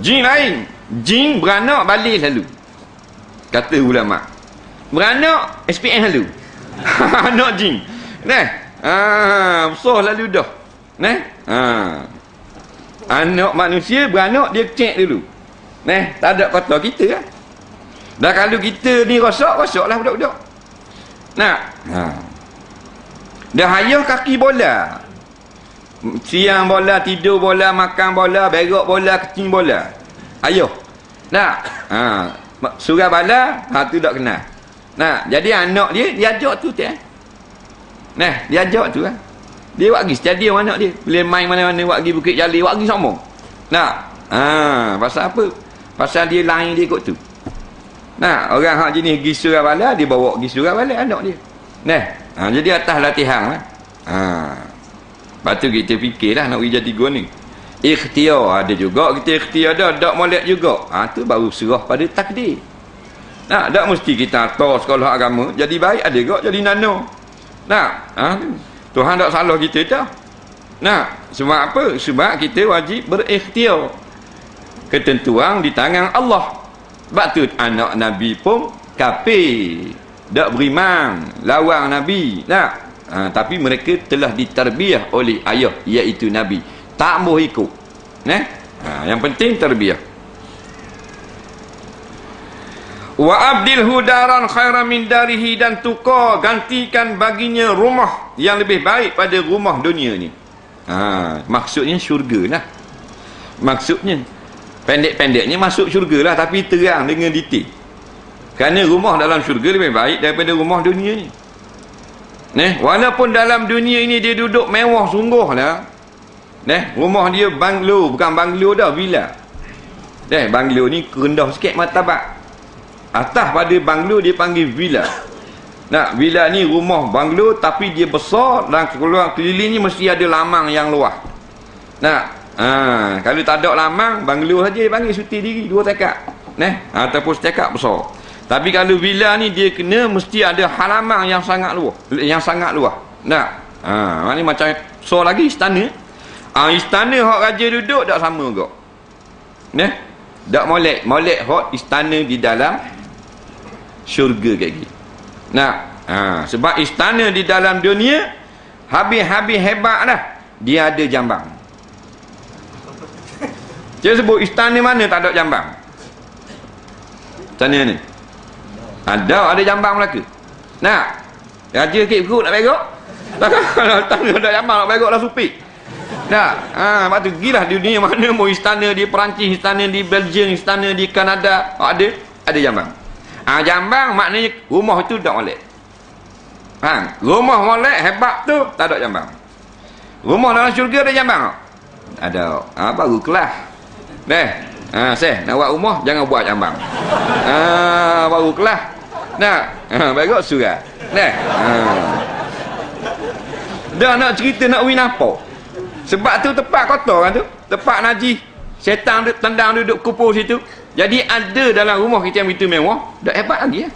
Jin lain. Jin beranak balik selalu, kata ulama. Beranak SPM selalu. Anak jin. Besar lalu dah. Anak manusia beranak dia cek dulu. Tak ada kata kita kan. Dan kalau kita ni rosak-rosaklah budak-budak. Dah hayah kaki bola. Siang bola, tidur bola, makan bola, berak bola, kecing bola. Ayuh. Surah bala, tu tak kenal. Jadi anak dia ajak tu dia ajak tu kan. Dia buat pergi stadium anak dia. Boleh main mana-mana, buat pergi Bukit Jalil, buat pergi sama. Pasal apa? Pasal dia lain dia ikut tu. Orang hak jenis pergi surah bala, dia bawa pergi surah bala anak dia. Jadi atas latihan lah. Lepas tu kita fikirlah nak pergi jadi guru ni. Ikhtiar ada juga, kita ikhtiar dah, tak molek juga. Tu baru serah pada takdir. Tak mesti kita hantar sekolah agama jadi baik, ada juga jadi nano. Tuhan tak salah kita dah. Sebab apa? Sebab kita wajib berikhtiar. Ketentuan di tangan Allah. Sebab tu anak Nabi pun kafir, tak beriman, lawan Nabi. Tapi mereka telah ditarbiah oleh ayah, iaitu Nabi. Tak mau ikut. Yang penting tarbiah. Wa abdilhu daran khairan min darihi, dan tukar gantikan baginya rumah yang lebih baik pada rumah dunia ni. Maksudnya syurga lah. Maksudnya pendek-pendeknya masuk syurga lah, tapi terang dengan detail. Kerana rumah dalam syurga lebih baik daripada rumah dunia ni. Walaupun dalam dunia ini dia duduk mewah sungguh lah. Rumah dia banglo, bukan banglo dah, villa. Banglo ni rendah sikit martabat. Atas pada banglo dia panggil villa. Villa ni rumah banglo tapi dia besar, dan keluar kelilingnya mesti ada lamang yang luas. Kalau tak ada lamang, banglo saja dia panggil suti diri, 2 tekak. Ataupun setekak besar. Tapi kalau villa ni dia kena mesti ada halaman yang sangat luas. Maknanya macam besar lagi istana. Istana hak raja duduk tak sama juga. Tak molek hak istana di dalam syurga lagi. Sebab istana di dalam dunia habis-habis hebat dah, dia ada jambang. Dia sebut istana mana tak ada jambang? Istana ni ada jambang Melaka. Raja sikit perut nak berak. Kalau tak ada jambang nak berak lah supik. Tak. Lepas tu gilah dunia mana mau istana di Perancis, istana di Belgium, istana di Kanada. Ada jambang. Jambang maknanya rumah tu tak molek. Faham? Rumah molek hebat tu tak ada jambang. Rumah dalam syurga ada jambang tak? Ada. Baru kelas. Nak buat rumah jangan buat jambang. Baru kelas. Nak. Bagus surat. Dah nak cerita nak win apa? Sebab tu tempat kotor kan tu. Tempat najis. Syaitan tendang duduk kupur situ. Jadi ada dalam rumah kita yang begitu mewah, dah hebat lagi ya.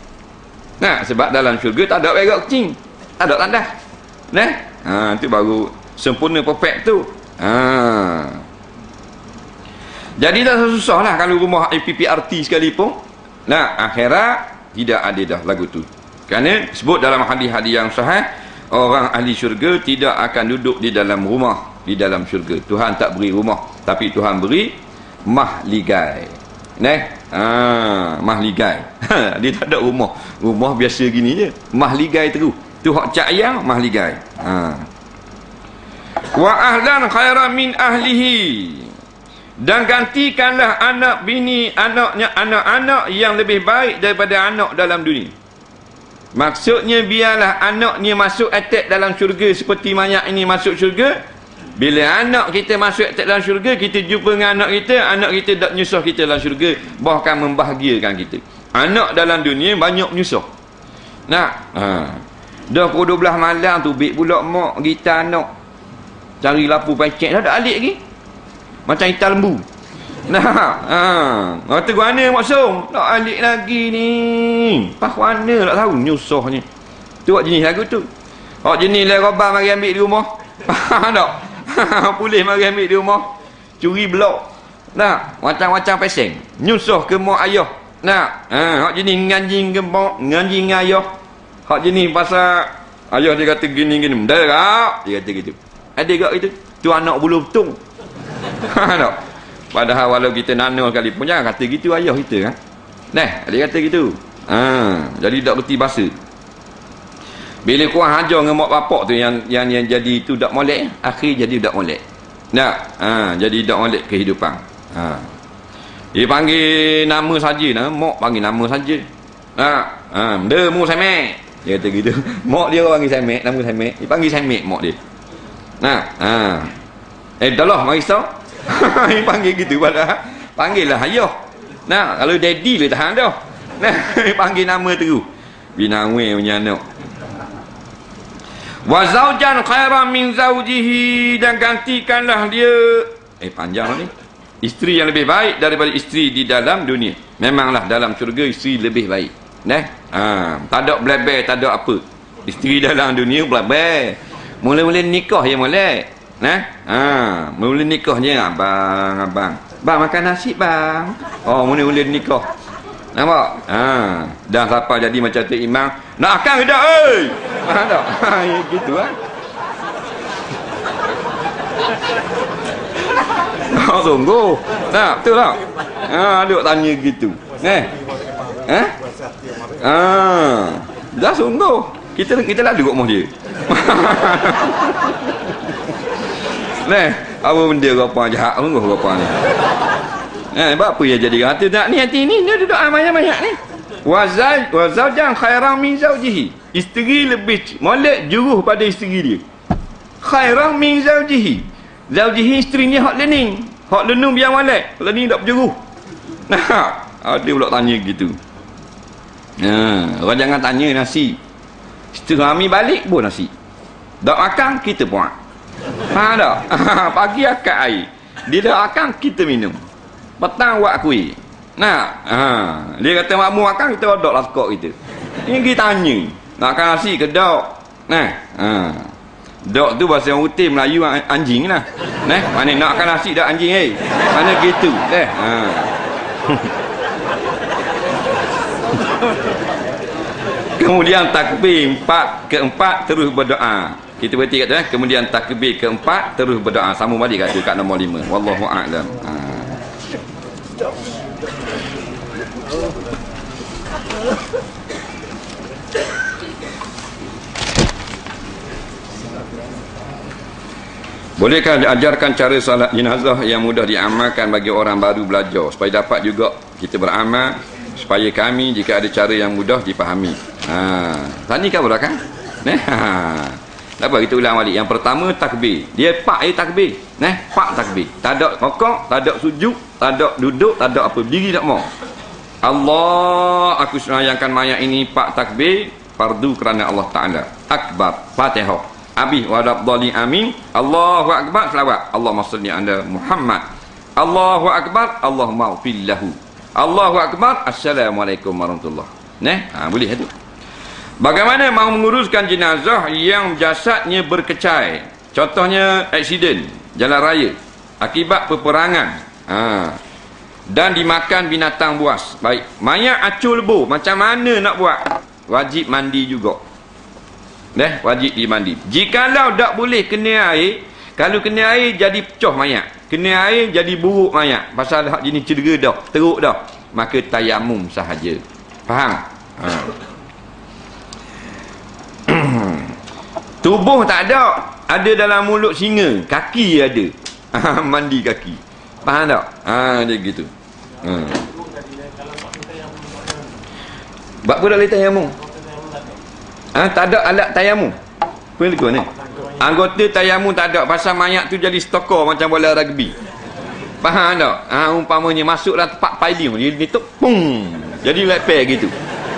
Sebab dalam syurga tak ada berak kecing. Tak ada tandas. Itu baru sempurna perfect tu. Jadi dah susah lah kalau rumah IPPRT sekalipun. Akhirat tidak ada dah lagu tu. Kerana sebut dalam hadis-hadis yang sahih, orang ahli syurga tidak akan duduk di dalam rumah di dalam syurga. Tuhan tak beri rumah, tapi Tuhan beri mahligai. Mahligai. Dia tak ada rumah. Rumah biasa gini je. Mahligai terus. Tu hak cak yang mahligai. Wa ahlan khairan min ahlihi. Dan gantikanlah anak bini anak-anak yang lebih baik daripada anak dalam dunia. Maksudnya biarlah anaknya masuk attack dalam syurga seperti mayat ini masuk syurga. Bila anak kita masuk attack dalam syurga, kita jumpa dengan anak kita tak nyusah kita dalam syurga, bahkan membahagiakan kita. Anak dalam dunia banyak menyusah. Dah pukul 12 malam tu bik pula mak kita anak cari lapu pecek dah tak alik lagi. Macam hitam lembu. Kata mana maksum? Tak alik lagi ni. Pas mana tak tahu nyusahnya. Tu hak jenis lagu tu. Hak jenis lah roba mari ambil di rumah. Faham tak? Polis mari ambil di rumah. Curi blok. Macam-macam peseng. Nyusah ke mak ayah. Hak jenis nganjing ke mak, nganjing dengan ayah. Hak jenis pasal ayah dia kata gini-gini. Mendarak. Dia kata gitu. Ada gak gitu? Tu anak bulu betung. Tak? Padahal walau kita nana sekalipun jangan kata gitu ayah kita kan. Dia kata gitu. Jadi tak berti bahasa. Bila kurang hajar dengan mak bapak tu yang jadi tu tak molek, akhir jadi tak molek. Jadi tak molek kehidupan. Dia panggil nama saja, mak panggil nama saja. Mu semek. Dia kata gitu. Mak dia panggil semek, nama semek. Dia panggil semek mak dia. Dah lah mari stop. Dia panggil gitu padahal panggillah ayah. Kalau daddy dia tahan dah. Dia panggil nama terus. Binawe punya anak. Wa zaujan khairan min zaujihi, dan gantikanlah dia panjang ni. Isteri yang lebih baik daripada isteri di dalam dunia. Memanglah dalam syurga isteri lebih baik. Tak ada blabber, tak ada apa. Isteri dalam dunia blabber. Mula-mula nikah je molek. Mula nikahnya abang. Bang makan nasi bang. Mula-mula nikah. Nampak? Dah siapa jadi macam tu imam. Nak akan ke tak? Faham tak? Gitu lah. Sungguh. Betul tak? Duk tanya gitu. Dah sungguh. Kita lalu kat rumah dia. Apa benda apa jahat sungguh apa ni. Sebab apa yang jadi kata tak ni hati ni dia duduk banyak-banyak ni. Wa zaujan khairan min zaujihi. Isteri lebih molek juruh pada isteri dia. Khairan min zaujihi. Zaujihi isterinya hak lening. Hak lenung biar molek. Lening tak berjuruh. Dia pula tanya gitu. Orang jangan tanya nasi. Isteri kami balik pun nasi. Tak makan kita buat. Faham tak? Pagi akak air. Dia dah makan kita minum. Petang buat kuih. Dia kata makmu makan kita odok lah skok kita. Ini kita tanya. Nak makan nasi ke dok? Dok tu bahasa yang utir Melayu anjing lah. Mana nak makan nasi dak anjing mana gitu. Kemudian takbir keempat terus berdoa. Kita berhenti kat tu kemudian takbir keempat terus berdoa. Sama balik kat tu kat nombor 5. Wallahu a'lam. Bolehkah diajarkan cara salat jenazah yang mudah diamalkan bagi orang baru belajar supaya dapat juga kita beramal, supaya kami jika ada cara yang mudah dipahami. Tadi kan boleh kan? Tak apa, kita ulang balik. Yang pertama takbir. Dia pak takbir. Pak takbir. Tak ada rokok, tak ada sujud, tak ada duduk, tak ada apa. Berdiri tak mau. Allah, aku sembahyangkan mayat ini pak takbir, fardu kerana Allah Taala. Akbar. Fatihah. Abi wadabdali amin. Allahu akbar, selawat. Allahumma salli ala Muhammad. Allahu akbar, Allahumma ighfir lahu. Allahu akbar, assalamualaikum warahmatullahi. Boleh itu. Bagaimana mahu menguruskan jenazah yang jasadnya berkecai? Contohnya aksiden jalan raya akibat peperangan, dan dimakan binatang buas. Baik, mayat acur lebuh, macam mana nak buat? Wajib mandi juga. Wajib dimandi. Jikalau tak boleh kena air, kalau kena air jadi pecah mayat, kena air jadi buruk mayat, pasal hak jenis cedera dah, teruk dah, maka tayamum sahaja. Faham? Tubuh tak ada dalam mulut singa, kaki ada. Mandi kaki. Faham tak? Dia gitu. Bab apa dah boleh tayamum? Tak ada alat tayamum. Apa ni? Anggota tayamum tak ada, pasal mayat tu jadi stokor macam bola rugby. Faham tak? Umpamanya masuklah tempat piling, dia tu pung, jadi lepek gitu.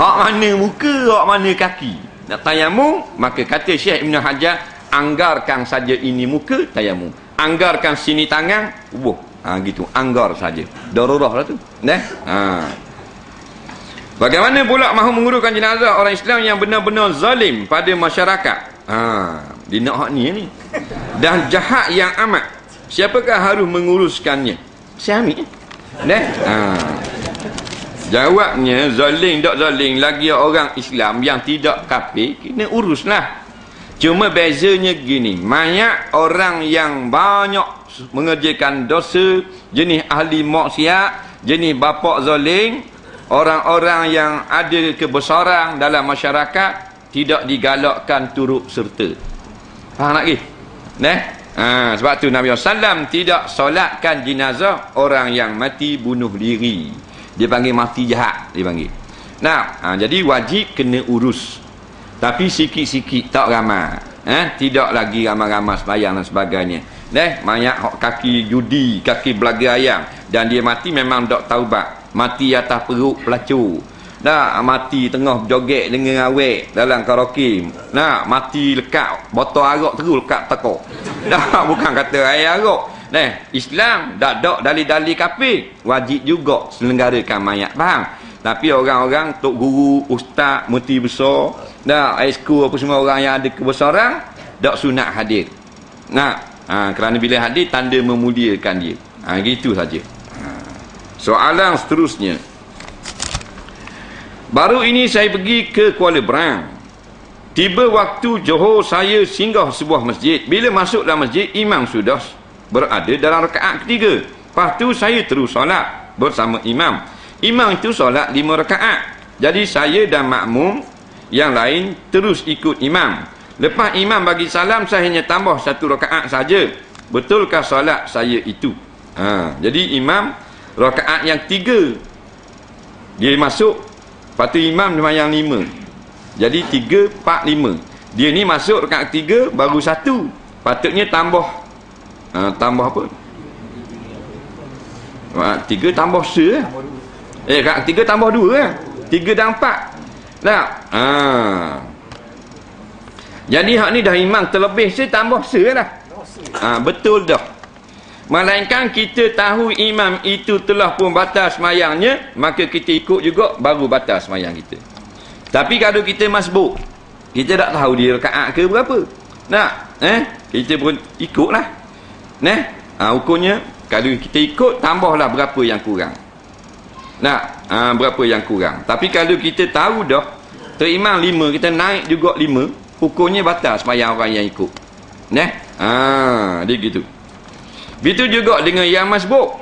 Hak mana muka, hak mana kaki. Nak tayamum, maka kata Syekh Ibn Hajar, anggarkan saja ini muka, tayamum. Anggarkan sini tangan, gitu. Anggar saja. Darurah lah tu. Bagaimana pula mahu menguruskan jenazah orang Islam yang benar-benar zalim pada masyarakat? Dia nak hak ni. Dan jahat yang amat. Siapakah harus menguruskannya? Siami. Jawabnya, zalim tak zalim, lagi orang Islam yang tidak kafir kena uruslah. Cuma bezanya gini, banyak orang yang banyak mengerjakan dosa, jenis ahli maksiat, jenis bapak zalim, orang-orang yang ada kebesaran dalam masyarakat tidak digalakkan turut serta. Faham lagi? Sebab tu Nabi SAW tidak solatkan jenazah orang yang mati bunuh diri. Dia panggil mati jahat, dia panggil. Jadi wajib kena urus. Tapi sikit-sikit, tak ramai. Tidak lagi ramai-ramai sembahyang dan sebagainya. Mayat kaki judi, kaki belaga ayam, dan dia mati memang tak taubat. Mati atas perut pelacur. Mati tengah joget dengan awek dalam karaoke. Mati lekat botol arak terus lekat tekok. Bukan kata air arak. Islam tak ada dalil-dalil kafir, wajib juga selenggarakan mayat. Faham? Tapi orang-orang tok guru, ustaz, mufti besar, ekskul apa semua orang yang ada kebesaran tak sunat hadir. Kerana bila hadir tanda memuliakan dia. Gitu saja. Soalan seterusnya. Baru ini saya pergi ke Kuala Berang. Tiba waktu Johor, saya singgah sebuah masjid. Bila masuk dalam masjid, imam sudah berada dalam rakaat ketiga. Lepas tu saya terus solat bersama imam. Imam itu solat 5 rakaat. Jadi saya dan makmum yang lain terus ikut imam. Lepas imam bagi salam, saya hanya tambah 1 rakaat saja. Betulkah solat saya itu? Jadi imam rakaat yang 3 dia masuk, lepas tu imam sembahyang 5. Jadi 3, 4, 5. Dia ni masuk rakaat 3 baru 1. Patutnya tambah tambah apa? 3 tambah se. Rakaat 3 tambah 2 kan? 3 dan 4. Jadi hak ni dah imam terlebih se, tambah se lah. Betul dah. Melainkan kita tahu imam itu telah pun batal semayangnya, maka kita ikut juga, baru batal semayang kita. Tapi kalau kita masbuk, kita tak tahu dia rakaat ke berapa, kita pun ikutlah. Hukumnya kalau kita ikut, tambahlah berapa yang kurang. Berapa yang kurang. Tapi kalau kita tahu dah terimam 5, kita naik juga 5, hukumnya batal semayang orang yang ikut. Dia gitu. Begitu juga dengan yang masbuk.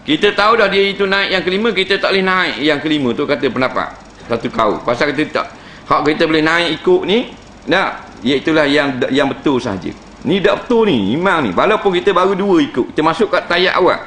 Kita tahu dah dia itu naik yang kelima, kita tak boleh naik yang kelima tu, kata pendapat satu kaum. Pasal kita tak, hak kita boleh naik ikut ni, iaitulah yang betul sahaja. Ni tak betul ni, imam ni. Walaupun kita baru 2 ikut. Kita masuk kat tayat awal.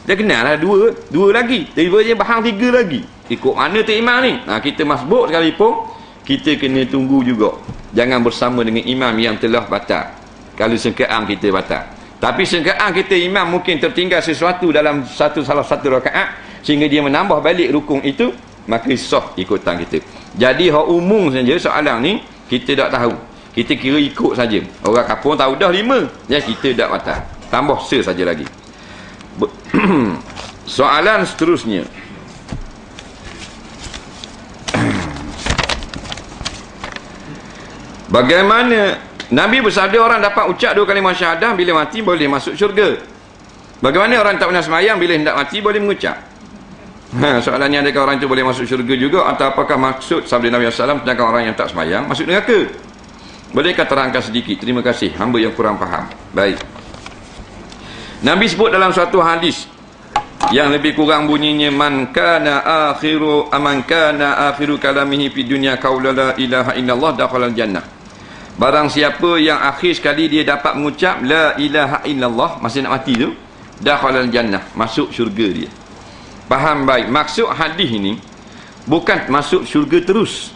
Dia kenal lah 2 lagi. Tiba-tiba bahang 3 lagi. Ikut mana tu imam ni? Kita masbuk sekalipun, kita kena tunggu juga. Jangan bersama dengan imam yang telah batal. Kalau sengkeang kita batal. Tapi sengkeang kita imam mungkin tertinggal sesuatu dalam salah satu rakaat, sehingga dia menambah balik rukun itu, maka sah ikutan kita. Jadi hak umum saja soalan ni kita tak tahu. Kita kira ikut saja. Orang kampung tahu dah 5. Ya, kita tak batal. Tambah saja lagi. Soalan seterusnya. Bagaimana Nabi bersabda orang dapat ucap 2 kalimah syahadah bila mati boleh masuk syurga. Bagaimana orang tak pernah semayang bila hendak mati boleh mengucap? Soalannya, adakah orang itu boleh masuk syurga juga, atau apakah maksud sabda Nabi SAW tentang orang yang tak semayang masuk neraka? Bolehkah terangkan sedikit? Terima kasih, hamba yang kurang faham. Baik. Nabi sebut dalam suatu hadis yang lebih kurang bunyinya, man kana akhiru kalamihi fid dunya qaula la ilaha illallah dakhala jannah. Barang siapa yang akhir sekali dia dapat mengucap la ilaha illallah masa nak mati tu, dakhala jannah, masuk syurga dia. Faham baik. Maksud hadis ini bukan masuk syurga terus.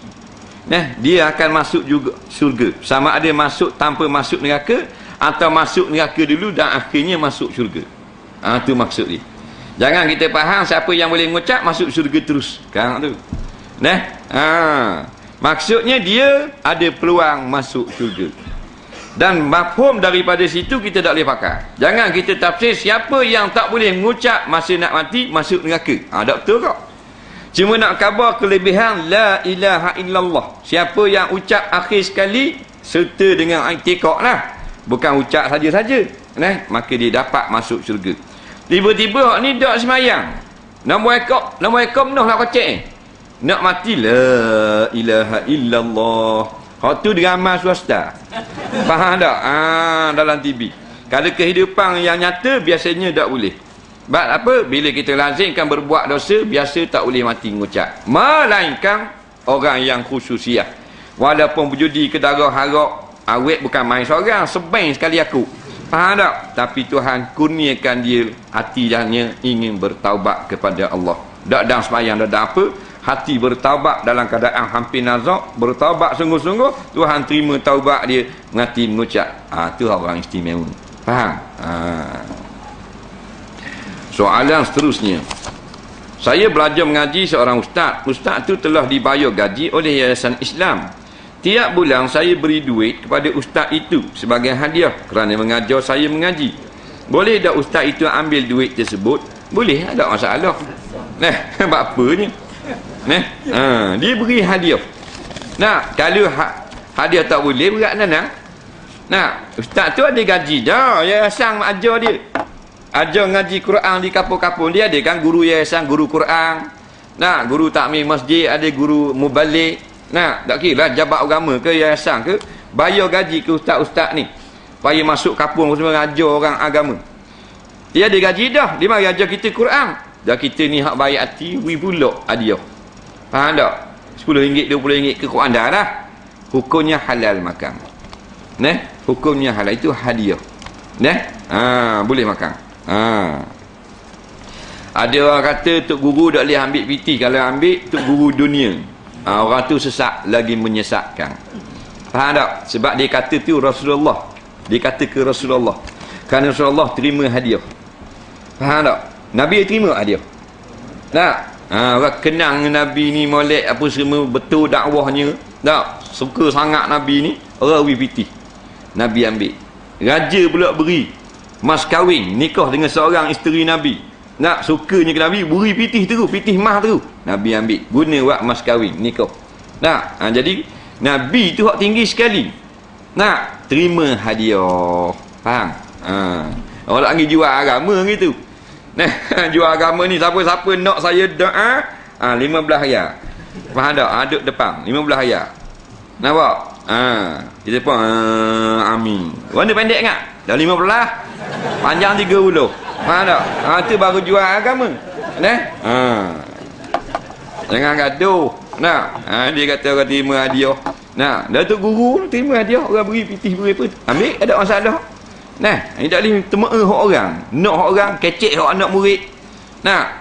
Dia akan masuk juga syurga. Sama ada masuk tanpa masuk neraka, atau masuk neraka dulu dan akhirnya masuk syurga. Itu maksud dia. Jangan kita faham siapa yang boleh mengucap masuk syurga terus. Sekarang tu. Maksudnya dia ada peluang masuk syurga. Dan mafhum daripada situ kita tak boleh pakai. Jangan kita tafsir siapa yang tak boleh mengucap masa nak mati masuk neraka. Tak betul kok. Cuma nak khabar kelebihan la ilaha illallah. Siapa yang ucap akhir sekali serta dengan i'tiqad lah. Bukan ucap saja-saja. Maka dia dapat masuk syurga. Tiba-tiba ni tak semayang. Nombor ekor nak kocek. Nak mati la ilaha illallah. Hak tu drama swasta. Faham tak? Dalam TV. Kalau kehidupan yang nyata biasanya tak boleh. Sebab apa? Bila kita lazimkan berbuat dosa, biasa tak boleh mati mengucap. Melainkan orang yang khususiah. Walaupun berjudi ke darah harap, awet bukan main seorang, sebaik sekali aku. Faham tak? Tapi Tuhan kurniakan dia hatinya ingin bertaubat kepada Allah. Tak ada sembahyang, tak ada apa. Hati bertaubat dalam keadaan hampir nazak, bertaubat sungguh-sungguh, Tuhan terima taubat dia, mati mengucap. Itu orang istimewa. Faham? Soalan seterusnya. Saya belajar mengaji seorang ustaz. Ustaz tu telah dibayar gaji oleh Yayasan Islam. Tiap bulan saya beri duit kepada ustaz itu sebagai hadiah kerana mengajar saya mengaji. Boleh tak ustaz itu ambil duit tersebut? Boleh, tak masalah. Apa apanya? Dia beri hadiah. Kalau hadiah tak boleh, berat nana. Ustaz tu ada gaji dah. Yayasan ajar dia. Ajar ngaji Quran di kampung-kampung. Dia ada kan guru yayasan, guru Quran. Guru takmir masjid, ada guru mubalik. Tak kira lah jabat agama ke yayasan ke, bayar gaji ke ustaz-ustaz ni. Supaya masuk kampung semua ajar orang agama. Dia ada gaji dah. Dia mari ajar kita Quran. Dan kita ni hak baik hati, pula hadiah. Faham tak? RM10, RM20 ke Quran dah lah. Hukumnya halal makan. Hukumnya halal, itu hadiah. Boleh makan. Ada orang kata Tok Guru tak boleh ambil PT. Kalau ambil Tok Guru dunia, orang tu sesat, lagi menyesatkan. Faham tak? Sebab dia kata tu Rasulullah. Dia kata ke Rasulullah. Kerana Rasulullah terima hadiah. Faham tak? Nabi terima hadiah. Orang kenang Nabi ni, molek apa semua, betul dakwahnya. Tak? Suka sangat Nabi ni, orang WPT. Nabi ambil. Raja pula beri mas kahwin, nikah dengan seorang isteri Nabi. Sukanya ke Nabi, beri pitih terus, pitih mah terus. Nabi ambil, guna buat mas kahwin, nikah. Jadi Nabi tu hak tinggi sekali. Terima hadiah. Faham? Orang lagi jual agama gitu. Jual agama ni, siapa-siapa nak saya doa, 15 riyal. Faham tak? Duduk depan 15 riyal. Nampak? Kita pun amin. Warna pendek kan? Dah 15, panjang 30. Faham tak? Itu baru jual agama. Jangan gaduh. Dia kata orang terima hadiah. Nah, Datuk Guru terima hadiah, orang beri pitih beri apa, ambil, ada masalah. Nah, ini tak boleh temua hak orang, nak hak orang, kecek hak anak murid. Nah,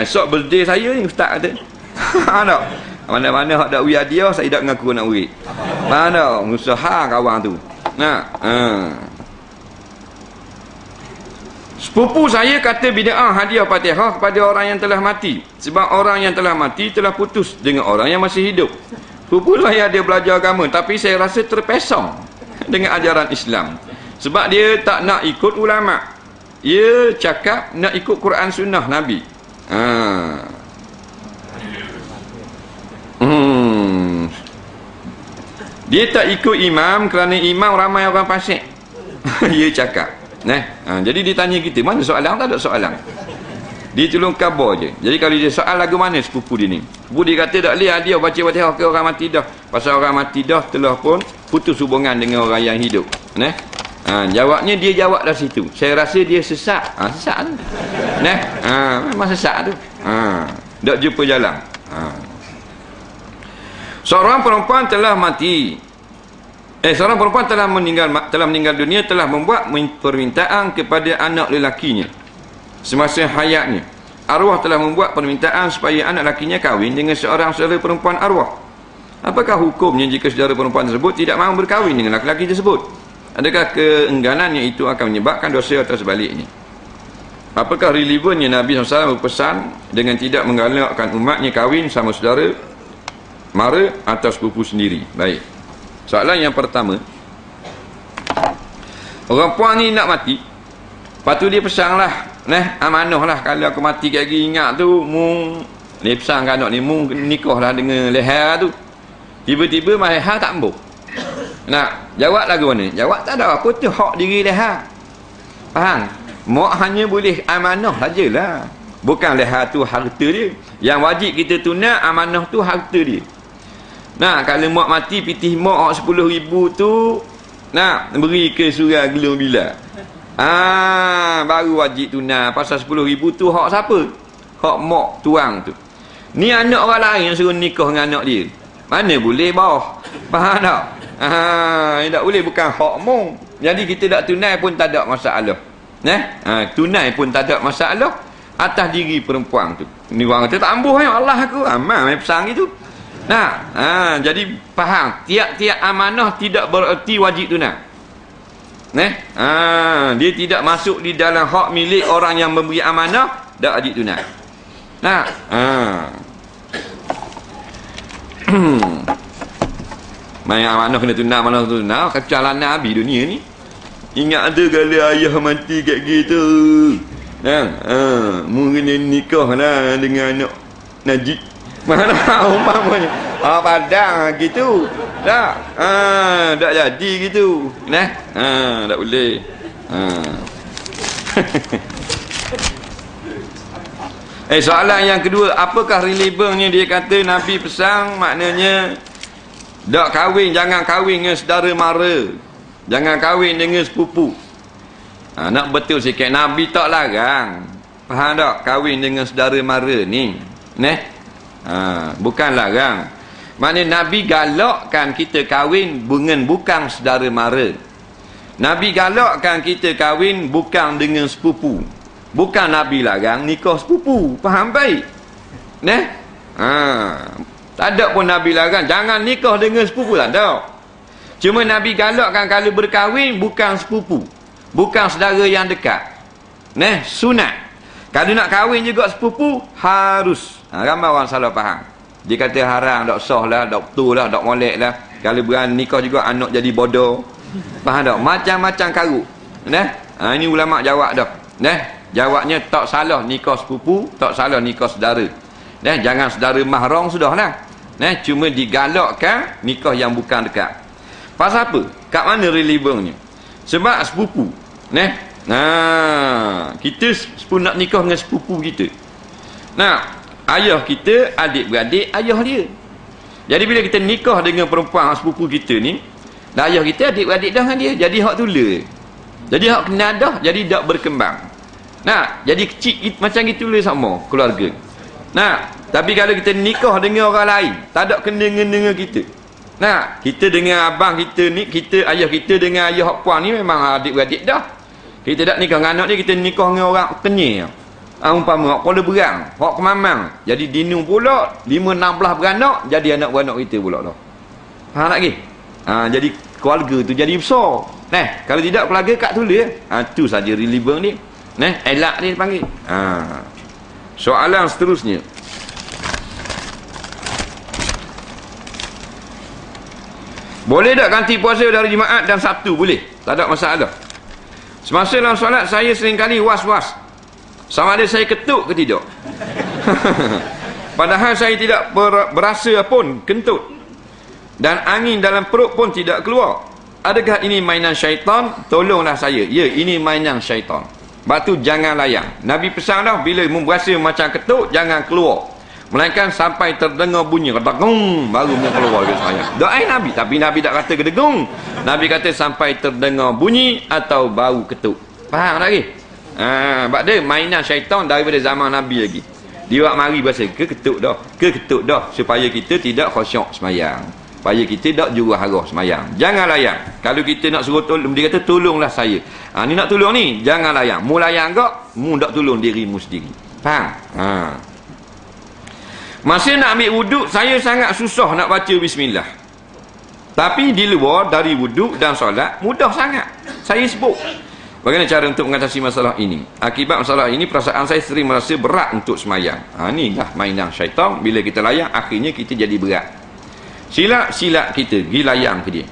sok birthday saya ni ustaz kata. Tak. Mana-mana hak dak beri hadiah, saya tak mengaku anak murid. Mana usaha kawan tu. Nah, sepupu saya kata bid'ah hadiah Fatihah kepada orang yang telah mati. Sebab orang yang telah mati telah putus dengan orang yang masih hidup. Sepupu saya dia belajar agama, tapi saya rasa terpesong dengan ajaran Islam. Sebab dia tak nak ikut ulama. Dia cakap nak ikut Quran Sunnah Nabi. Dia tak ikut imam kerana imam ramai orang fasik. Dia cakap. Jadi dia tanya kita, mana soalan? Tak ada soalan. Dia tolong khabar je. Jadi kalau dia soal lagu mana sepupu dia ni? Sepupu dia kata tak boleh hadiah baca Fatihah ke orang mati dah. Pasal orang mati dah telah pun putus hubungan dengan orang yang hidup. Jawabnya dia jawab dari situ. Saya rasa dia sesat. Sesat tu. Memang sesat tu. Tak jumpa jalan. Seorang perempuan telah mati. Seorang perempuan telah meninggal dunia, telah membuat permintaan kepada anak lelakinya semasa hayatnya. Arwah telah membuat permintaan supaya anak lakinya kahwin dengan seorang saudara perempuan arwah. Apakah hukumnya jika saudara perempuan tersebut tidak mahu berkahwin dengan laki-laki tersebut? Adakah keengganannya itu akan menyebabkan dosa atau sebaliknya? Apakah relevannya Nabi SAW berpesan dengan tidak menggalakkan umatnya kahwin sama saudara, mara atau sepupu sendiri? Baik. Soalan yang pertama, orang puan ni nak mati, lepas tu dia pesanglah, amanah lah, kalau aku mati kat lagi ingat tu, dia pesang kan anak ni, nikah lah dengan leher tu. Tiba-tiba leher tak ambuh. Nak jawab lagu mana? Jawab tak ada apa tu, hak diri leher. Faham? Mak hanya boleh amanah sajalah, bukan leher tu harta dia. Yang wajib kita tunai amanah tu harta dia. Kalau mak mati, pitih mak 10,000 tu beri ke surah gelung bila. Baru wajib tunai. Pasal 10,000 tu hak siapa? Hak mak tuang tu. Ni anak orang lain yang suruh nikah dengan anak dia. Mana boleh bawah. Faham tak? Tak boleh, bukan hak mu. Jadi kita tak tunai pun tak ada masalah. Tunai pun tak ada masalah atas diri perempuan tu. Ni orang kata tak ambuh Allah aku. Amal main pesang itu. Jadi faham, tiap-tiap amanah tidak bererti wajib tunai. Dia tidak masuk di dalam hak milik orang yang memberi amanah, tak wajib tunai. Main amanah kena tunai, amanah tunai. Kecalan Nabi dunia ni. Ingat ada kali ayah mati kat gitu. Mungkin nikah lah dengan anak Najib. Mana umpamanya padang gitu tak tak jadi gitu tak boleh. Soalan yang kedua, apakah relevannya dia kata Nabi pesan, maknanya tak kahwin, jangan kahwin dengan saudara mara, jangan kahwin dengan sepupu. Nak betul sikit, Nabi tak larang, faham tak, kahwin dengan saudara mara ni bukan larang. Maknanya Nabi galakkan kita kahwin dengan bukan saudara mara. Nabi galakkan kita kahwin bukan dengan sepupu. Bukan Nabi larang nikah sepupu. Faham baik? Tak ada pun Nabi larang jangan nikah dengan sepupu, tak ada. Cuma Nabi galakkan kalau berkahwin bukan sepupu, bukan saudara yang dekat. Sunat. Kalau nak kahwin juga sepupu, harus. Ramai orang salah faham. Dia kata haram, tak sah lah, tak betul lah, tak molek lah. Kalau berani nikah juga anak jadi bodoh. Faham tak? Macam-macam karut. Ini ulama' jawab dah. Jawabnya tak salah nikah sepupu, tak salah nikah saudara. Jangan saudara mahram sudah lah. Cuma digalakkan nikah yang bukan dekat. Pasal apa? Kat mana relevannya? Sebab sepupu. Kita nak nikah dengan sepupu kita. Ayah kita, adik-beradik ayah dia. Jadi bila kita nikah dengan perempuan sepupu kita ni, ayah kita adik-beradik dah dengan dia, jadi hak tula. Jadi hak kena dah, jadi tak berkembang. Jadi kecil macam gitu lah sama keluarga. Tapi kalau kita nikah dengan orang lain, tak ada kena dengan kita. Nah, kita dengan abang kita ni, ayah kita dengan ayah hak puan ni memang adik-beradik dah. Kita tak nikah dengan anak ni, kita nikah dengan orang kenyir. Umpama hak Kuala Berang, hak Kemamang, jadi dinu pula 5-16 beranak, jadi anak beranak kita pula dah. Faham tak lagi? Jadi keluarga tu jadi besar. Nah, kalau tidak keluarga kat tulis. Tu saja relevant ni. Nah, elak dia panggil. Soalan seterusnya. Boleh tak ganti puasa dari Jumaat dan Sabtu? Boleh. Tak ada masalah. Semasa dalam solat, saya seringkali was-was sama ada saya ketuk ke tidak. Padahal saya tidak berasa pun kentut. Dan angin dalam perut pun tidak keluar. Adakah ini mainan syaitan? Tolonglah saya. Ya, ini mainan syaitan. Sebab tu jangan layan. Nabi pesan dah, bila berasa macam ketuk, jangan keluar. Melainkan sampai terdengar bunyi kedegung, baru mau keluar ke saya. Doa Nabi, tapi Nabi tak kata kedegung. Nabi kata sampai terdengar bunyi atau bau ketuk. Faham tak lagi? Sebab dia mainan syaitan daripada zaman Nabi lagi. Dia buat mari bahasa ketuk dah, supaya kita tidak khusyuk semayang, supaya kita tak juru hara semayang. Jangan layan. Kalau kita nak suruh tolong, dia kata tolonglah saya. Ni nak tolong ni, jangan layan. Mu layan gak, mu tak tolong dirimu sendiri. Faham? Masa nak ambil wuduk, saya sangat susah nak baca bismillah. Tapi di luar dari wuduk dan solat, mudah sangat. Saya sebut. Bagaimana cara untuk mengatasi masalah ini? Akibat masalah ini, perasaan saya sering merasa berat untuk semayang. Inilah mainan syaitan. Bila kita layan, akhirnya kita jadi berat. Silap kita, pergi layang ke dia.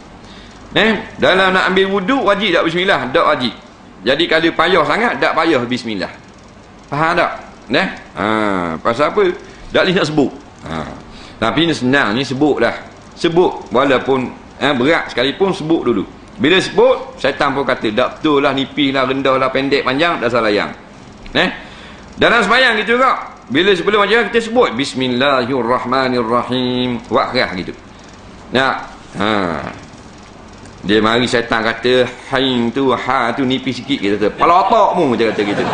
Dalam nak ambil wuduk, wajib tak bismillah? Tak wajib. Jadi kalau payah sangat, tak payah bismillah. Faham tak? Pasal apa? Tak boleh nak sebut. Tapi ni senang, ni sebut dah. Sebut walaupun berat sekalipun, sebut dulu. Bila sebut, syaitan pun kata tak betul lah, nipis lah, rendah lah, pendek, panjang, dah salah yang. Dalam sembahyang gitu juga. Bila sebelum ajar kita sebut Bismillahirrahmanirrahim, wakrah gitu. Dia mari syaitan kata haing tu, ha tu nipis sikit, kita kata kepala otakmu, dia kata gitu.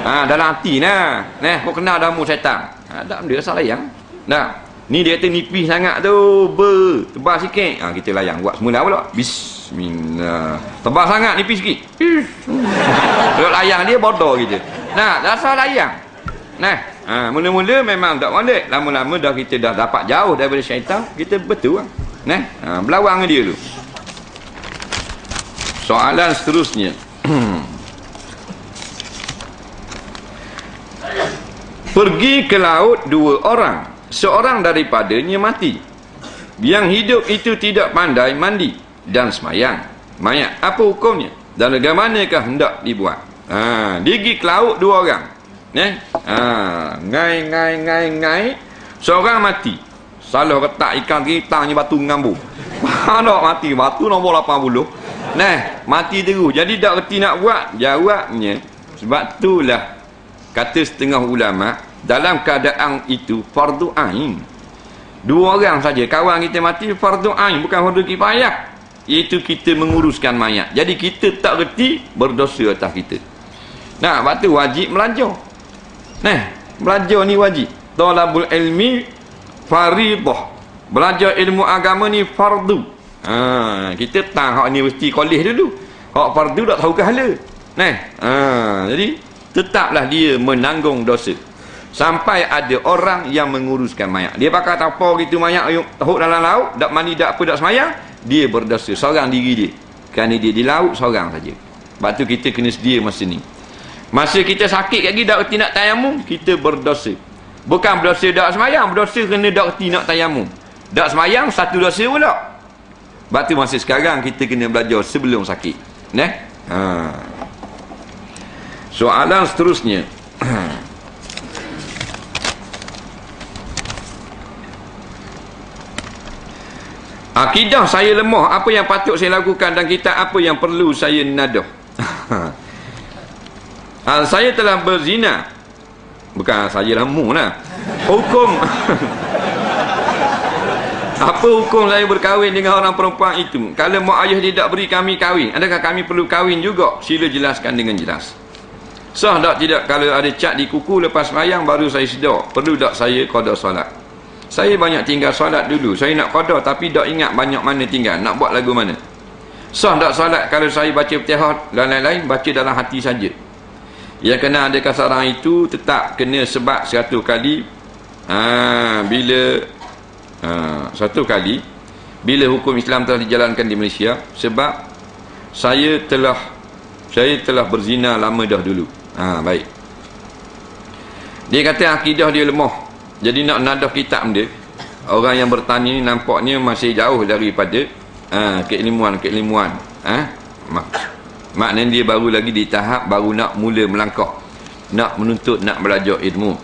Dalam hati nah. Kau kenal dah mu syaitan. Tak benda asal layang. Ni dia kata nipis sangat tu, tebal sikit. Kita layang buat semula pula. Bismillah. Tebal sangat, nipis sikit. Kalau layang dia bodoh gitu. Dah asal layang. Mula-mula memang tak boleh. Lama-lama dah kita dah dapat jauh daripada syaitan, kita betul lah. Berlawan dengan dia dulu. Soalan seterusnya. Pergi ke laut 2 orang, seorang daripadanya mati. Yang hidup itu tidak pandai mandi dan semayang. Mayat, apa hukumnya? Dan bagaimanakah hendak dibuat? Dia pergi ke laut 2 orang. Ngai. Seorang mati. Salah letak ikan kitangnya batu ngambung. Tak mati, batu nombor 80. Mati terus. Jadi tak reti nak buat. Jawabnya, sebab itulah kata setengah ulama, dalam keadaan itu fardu ain. 2 orang saja kawan kita mati, fardu ain, bukan fardu kifayah, iaitu kita menguruskan mayat. Jadi kita tak reti, berdosa atas kita. Sebab tu wajib belajar. Belajar ni wajib. Talabul ilmi faridah. Belajar ilmu agama ni fardu. Kita tahu hak universiti kolej dulu. Hak fardu tak tahu kehala. Jadi tetaplah dia menanggung dosa sampai ada orang yang menguruskan mayat. Dia pakai tapau gitu mayat hok dalam laut, tak mandi, tak apa, tak semayang, dia berdosa seorang diri dia. Kerana dia di laut seorang saja. Sebab tu kita kena sedia masa ni. Masa kita sakit lagi tak reti nak tayamum, kita berdosa. Bukan berdosa tak semayang, berdosa kerana tak reti nak tayamum. Tak semayang, satu dosa pula. Sebab tu masa sekarang kita kena belajar sebelum sakit. Soalan seterusnya. Akidah saya lemah, apa yang patut saya lakukan, dan kita apa yang perlu saya nadah? Saya telah berzina. Bukan saya lemu lah. Hukum apa hukum saya berkahwin dengan orang perempuan itu? Kalau mak ayah tidak beri kami kahwin, adakah kami perlu kahwin juga? Sila jelaskan dengan jelas. Sah tak tidak kalau ada cat di kuku lepas sembahyang baru saya sedar? Perlu tak saya qada solat? Saya banyak tinggal solat dulu. Saya nak qada tapi tak ingat banyak mana tinggal. Nak buat lagu mana? Sah tak solat kalau saya baca Fatihah dan lain-lain baca dalam hati saja? Yang kena ada kasaran itu tetap kena sebab satu kali satu kali bila hukum Islam telah dijalankan di Malaysia, sebab saya telah berzina lama dah dulu. Baik. Dia kata akidah dia lemah. Jadi nak nadah kitab dia, orang yang bertanya ni nampaknya masih jauh daripada keilmuan. Maknanya dia baru lagi di tahap baru nak mula melangkah, nak menuntut, nak belajar ilmu.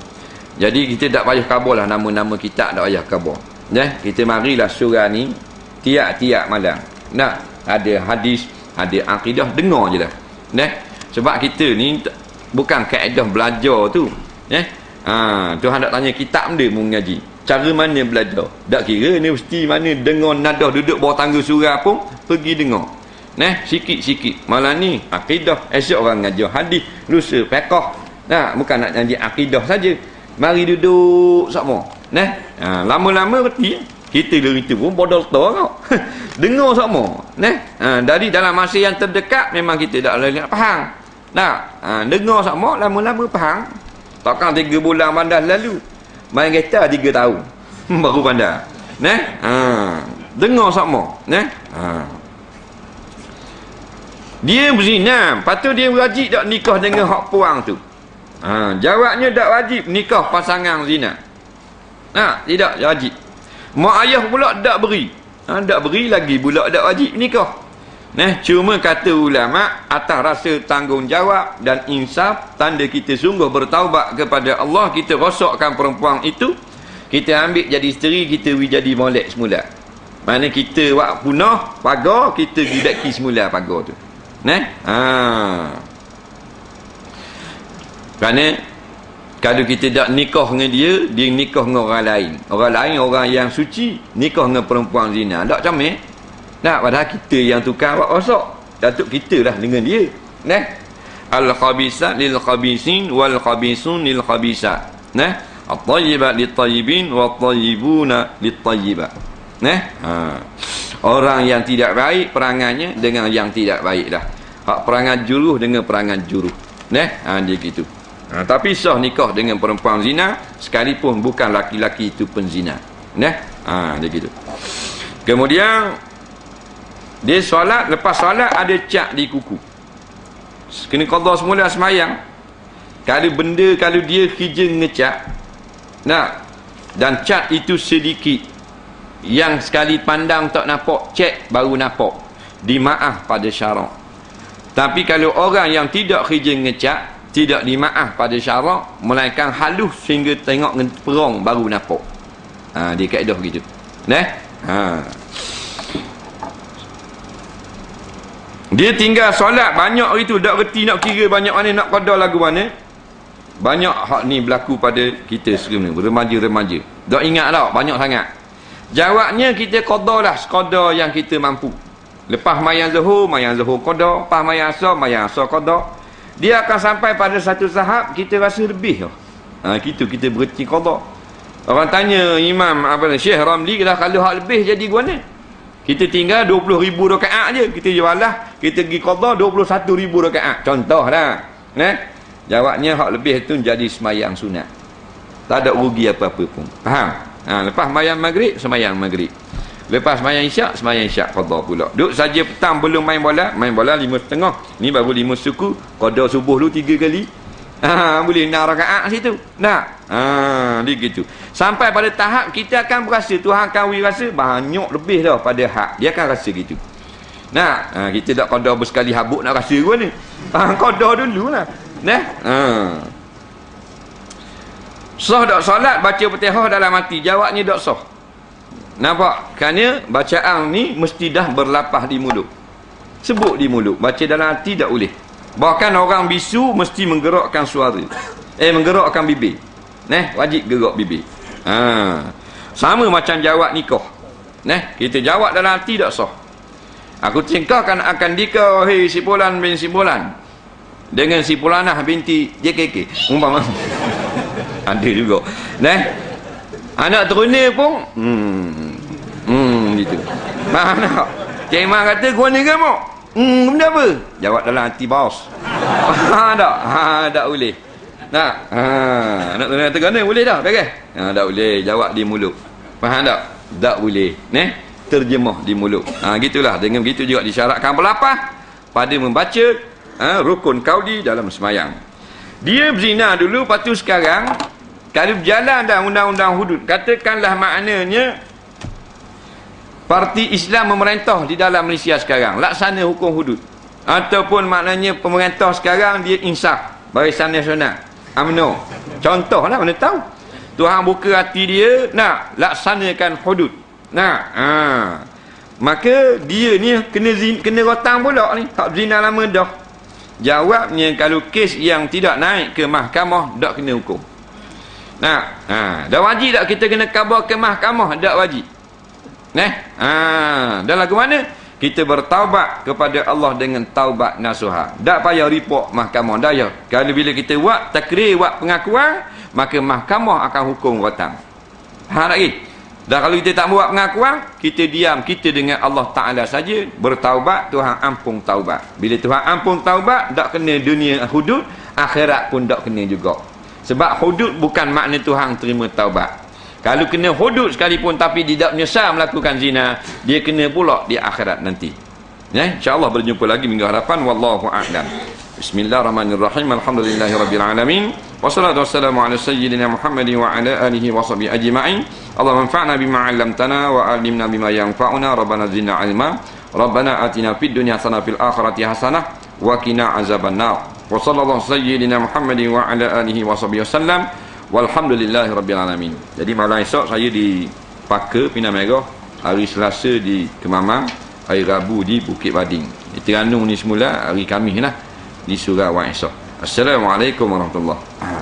Jadi kita tak payah khabar lah nama-nama kitab, tak payah khabar. Kita marilah surah ni tiap-tiap malam. Nak ada hadis, ada akidah, dengar je lah. Sebab kita ni bukan kaedah belajar tu. Tuhan tak tanya kitab dia mengaji. Cara mana belajar? Tak kira universiti mana dengar nadah duduk bawah tangga surah pun pergi dengar. Sikit-sikit. Malah ni akidah, esok orang ngajar hadis, lusa fiqh. Bukan nak janji akidah saja. Mari duduk sama. Lama-lama reti. Kita cerita pun bodol tua kau. Dengar sama. Dari dalam masa yang terdekat memang kita tak boleh faham. Dengar sama, lama-lama faham. Takkan 3 bulan bandar lalu. Main kereta 3 tahun. Baru bandar. Dengar sama. Dia berzina, patut dia wajib tak nikah dengan hak puang tu? Jawabnya tak wajib nikah pasangan zina. Tidak wajib. Mak ayah pula tak beri. Tak beri lagi pula tak wajib nikah. Cuma kata ulama atas rasa tanggungjawab dan insaf, tanda kita sungguh bertaubat kepada Allah, kita rosakkan perempuan itu, kita ambil jadi isteri, kita jadi molek semula. Mana kita buat punah pagar, kita gidaki semula pagar tu. Kerana kalau kita tak nikah dengan dia nikah dengan orang lain. Orang lain, orang yang suci, nikah dengan perempuan zina. Tak comel. Padahal kita yang tukar buat rosak. Datuk kita lah dengan dia. Al-khabisat lil-khabisin wal-khabisun lil-khabisat. At-tayyibat lit-tayyibin wat-tayyibuna lit-tayyibat. Orang yang tidak baik perangannya dengan yang tidak baik dah. Hak perangan juruh dengan perangan juruh. Dia gitu. Tapi sah nikah dengan perempuan zina sekalipun bukan laki-laki itu penzina. Dia gitu. Kemudian dia solat, lepas solat ada cat di kuku. Kena qada semula semayang. Kalau dia kerja ngecat, dan cat itu sedikit, yang sekali pandang tak nampak, cek baru nampak, dimaaf pada syarak. Tapi kalau orang yang tidak kerja ngecat, tidak dimaaf pada syarak, melainkan halus sehingga tengok perong baru nampak. Dia kaedah gitu. Dia tinggal solat banyak hari tu, tak reti nak kira banyak mana, nak qada lagu mana. Banyak hak ni berlaku pada kita sekarang ni, remaja-remaja. Tak ingat tak, banyak sangat. Jawabnya kita qada lah sekadar yang kita mampu. Lepas mayang zuhur qada, lepas mayang asar qada. Dia akan sampai pada satu tahap kita rasa lebih. Kita berhenti qada. Orang tanya Imam Syekh Ramli, kalau hak lebih jadi guna? Kita tinggal 20,000 rakaat je. Kita jualah, kita pergi qada 21,000 rakaat. Contoh dah. Jawabnya hak lebih tu jadi semayang sunat. Tak ada rugi apa-apa pun. Faham? Lepas semayang maghrib, semayang maghrib. Lepas semayang isyak qada pula. Duduk saja petang belum main bola 5.30. Ni baru 5 suku. Qada subuh dulu 3 kali. Boleh 6 rakaat situ. Dia gitu. Sampai pada tahap kita akan berasa, Tuhan akan rasa banyak lebih dah pada hak. Dia akan rasa gitu. Kita tak qada bersekali habuk nak rasa pun ni. Qada dulu lah. Sah tak solat baca Fatihah dalam hati? Jawabnya tak sah. Nampak? Kerana bacaan ni mesti dah berlapah di mulut. Sebut di mulut. Baca dalam hati tak boleh. Bahkan orang bisu mesti menggerakkan suara. Menggerakkan bibir. Wajib gerak bibir. Sama macam jawab nikah. Kita jawab dalam hati tak sah. Aku tingkahkan akan nikah, hei si Bolan bin si Bolan. dengan si Pulanah binti JKK umpama. Ada juga. Nah, anak teruna pun gitu. Faham tak? Cik Imam kata gua ni kamu. Benda apa? Jawab dalam hati bos. Faham tak? Tak boleh. Tak? Anak teruna tergana boleh dah, bagus. Tak boleh jawab di mulut. Faham tak? Tak boleh. Terjemah di mulut. Gitulah. Dengan begitu juga disyaratkan berlapah pada membaca rukun qauli dalam semayang. Dia berzina dulu, lepas tu sekarang kalau berjalan dah undang-undang hudud, katakanlah maknanya parti Islam memerintah di dalam Malaysia sekarang, laksana hukum hudud, ataupun maknanya pemerintah sekarang dia insaf, Barisan Nasional, UMNO, contohlah, mana tahu Tuhan buka hati dia nak laksanakan hudud, maka dia ni kena rotang pula ni, tak berzina lama dah. Jawabnya, kalau kes yang tidak naik ke mahkamah, tak kena hukum. Dah wajib tak kita kena khabar ke mahkamah? Tak wajib. Dan lagu mana? Kita bertaubat kepada Allah dengan taubat nasuha. Tak payah report mahkamah, dah ya. Kalau bila kita buat takrir, buat pengakuan, maka mahkamah akan hukum rotang. Lagi. Dan kalau kita tak buat pengakuan, kita diam, kita dengan Allah Ta'ala saja bertaubat, Tuhan ampun taubat. Bila Tuhan ampun taubat, tak kena dunia hudud, akhirat pun tak kena juga. Sebab hudud bukan makna Tuhan terima taubat. Kalau kena hudud sekalipun tapi dia tak menyesal melakukan zina, dia kena pula di akhirat nanti. InsyaAllah berjumpa lagi minggu hadapan. Wallahu a'lam. Bismillahirrahmanirrahim. Alhamdulillahirabbil alamin. Wassalatu wassalamu ala sayyidina Muhammadin wa ala alihi wa sahbihi ajma'in. Allahumma anfa'na bima 'allamtana wa 'allimna bima yanfa'una. Rabbana zidna 'ilma. Rabbana atina fid dunya hasanah fil akhirati hasanah wa qina azabannar. Wa sallallahu sayyidina Muhammadin wa ala alihi wa sahbihi wasallam. Walhamdulillahirabbil alamin. Jadi malam esok saya di Paka Pinang Merah, hari Selasa di Kemamang, hari Rabu di Bukit Bading. Terengganu ni semula hari Khamis lah di Surau Esok. Assalamualaikum warahmatullahi wabarakatuh.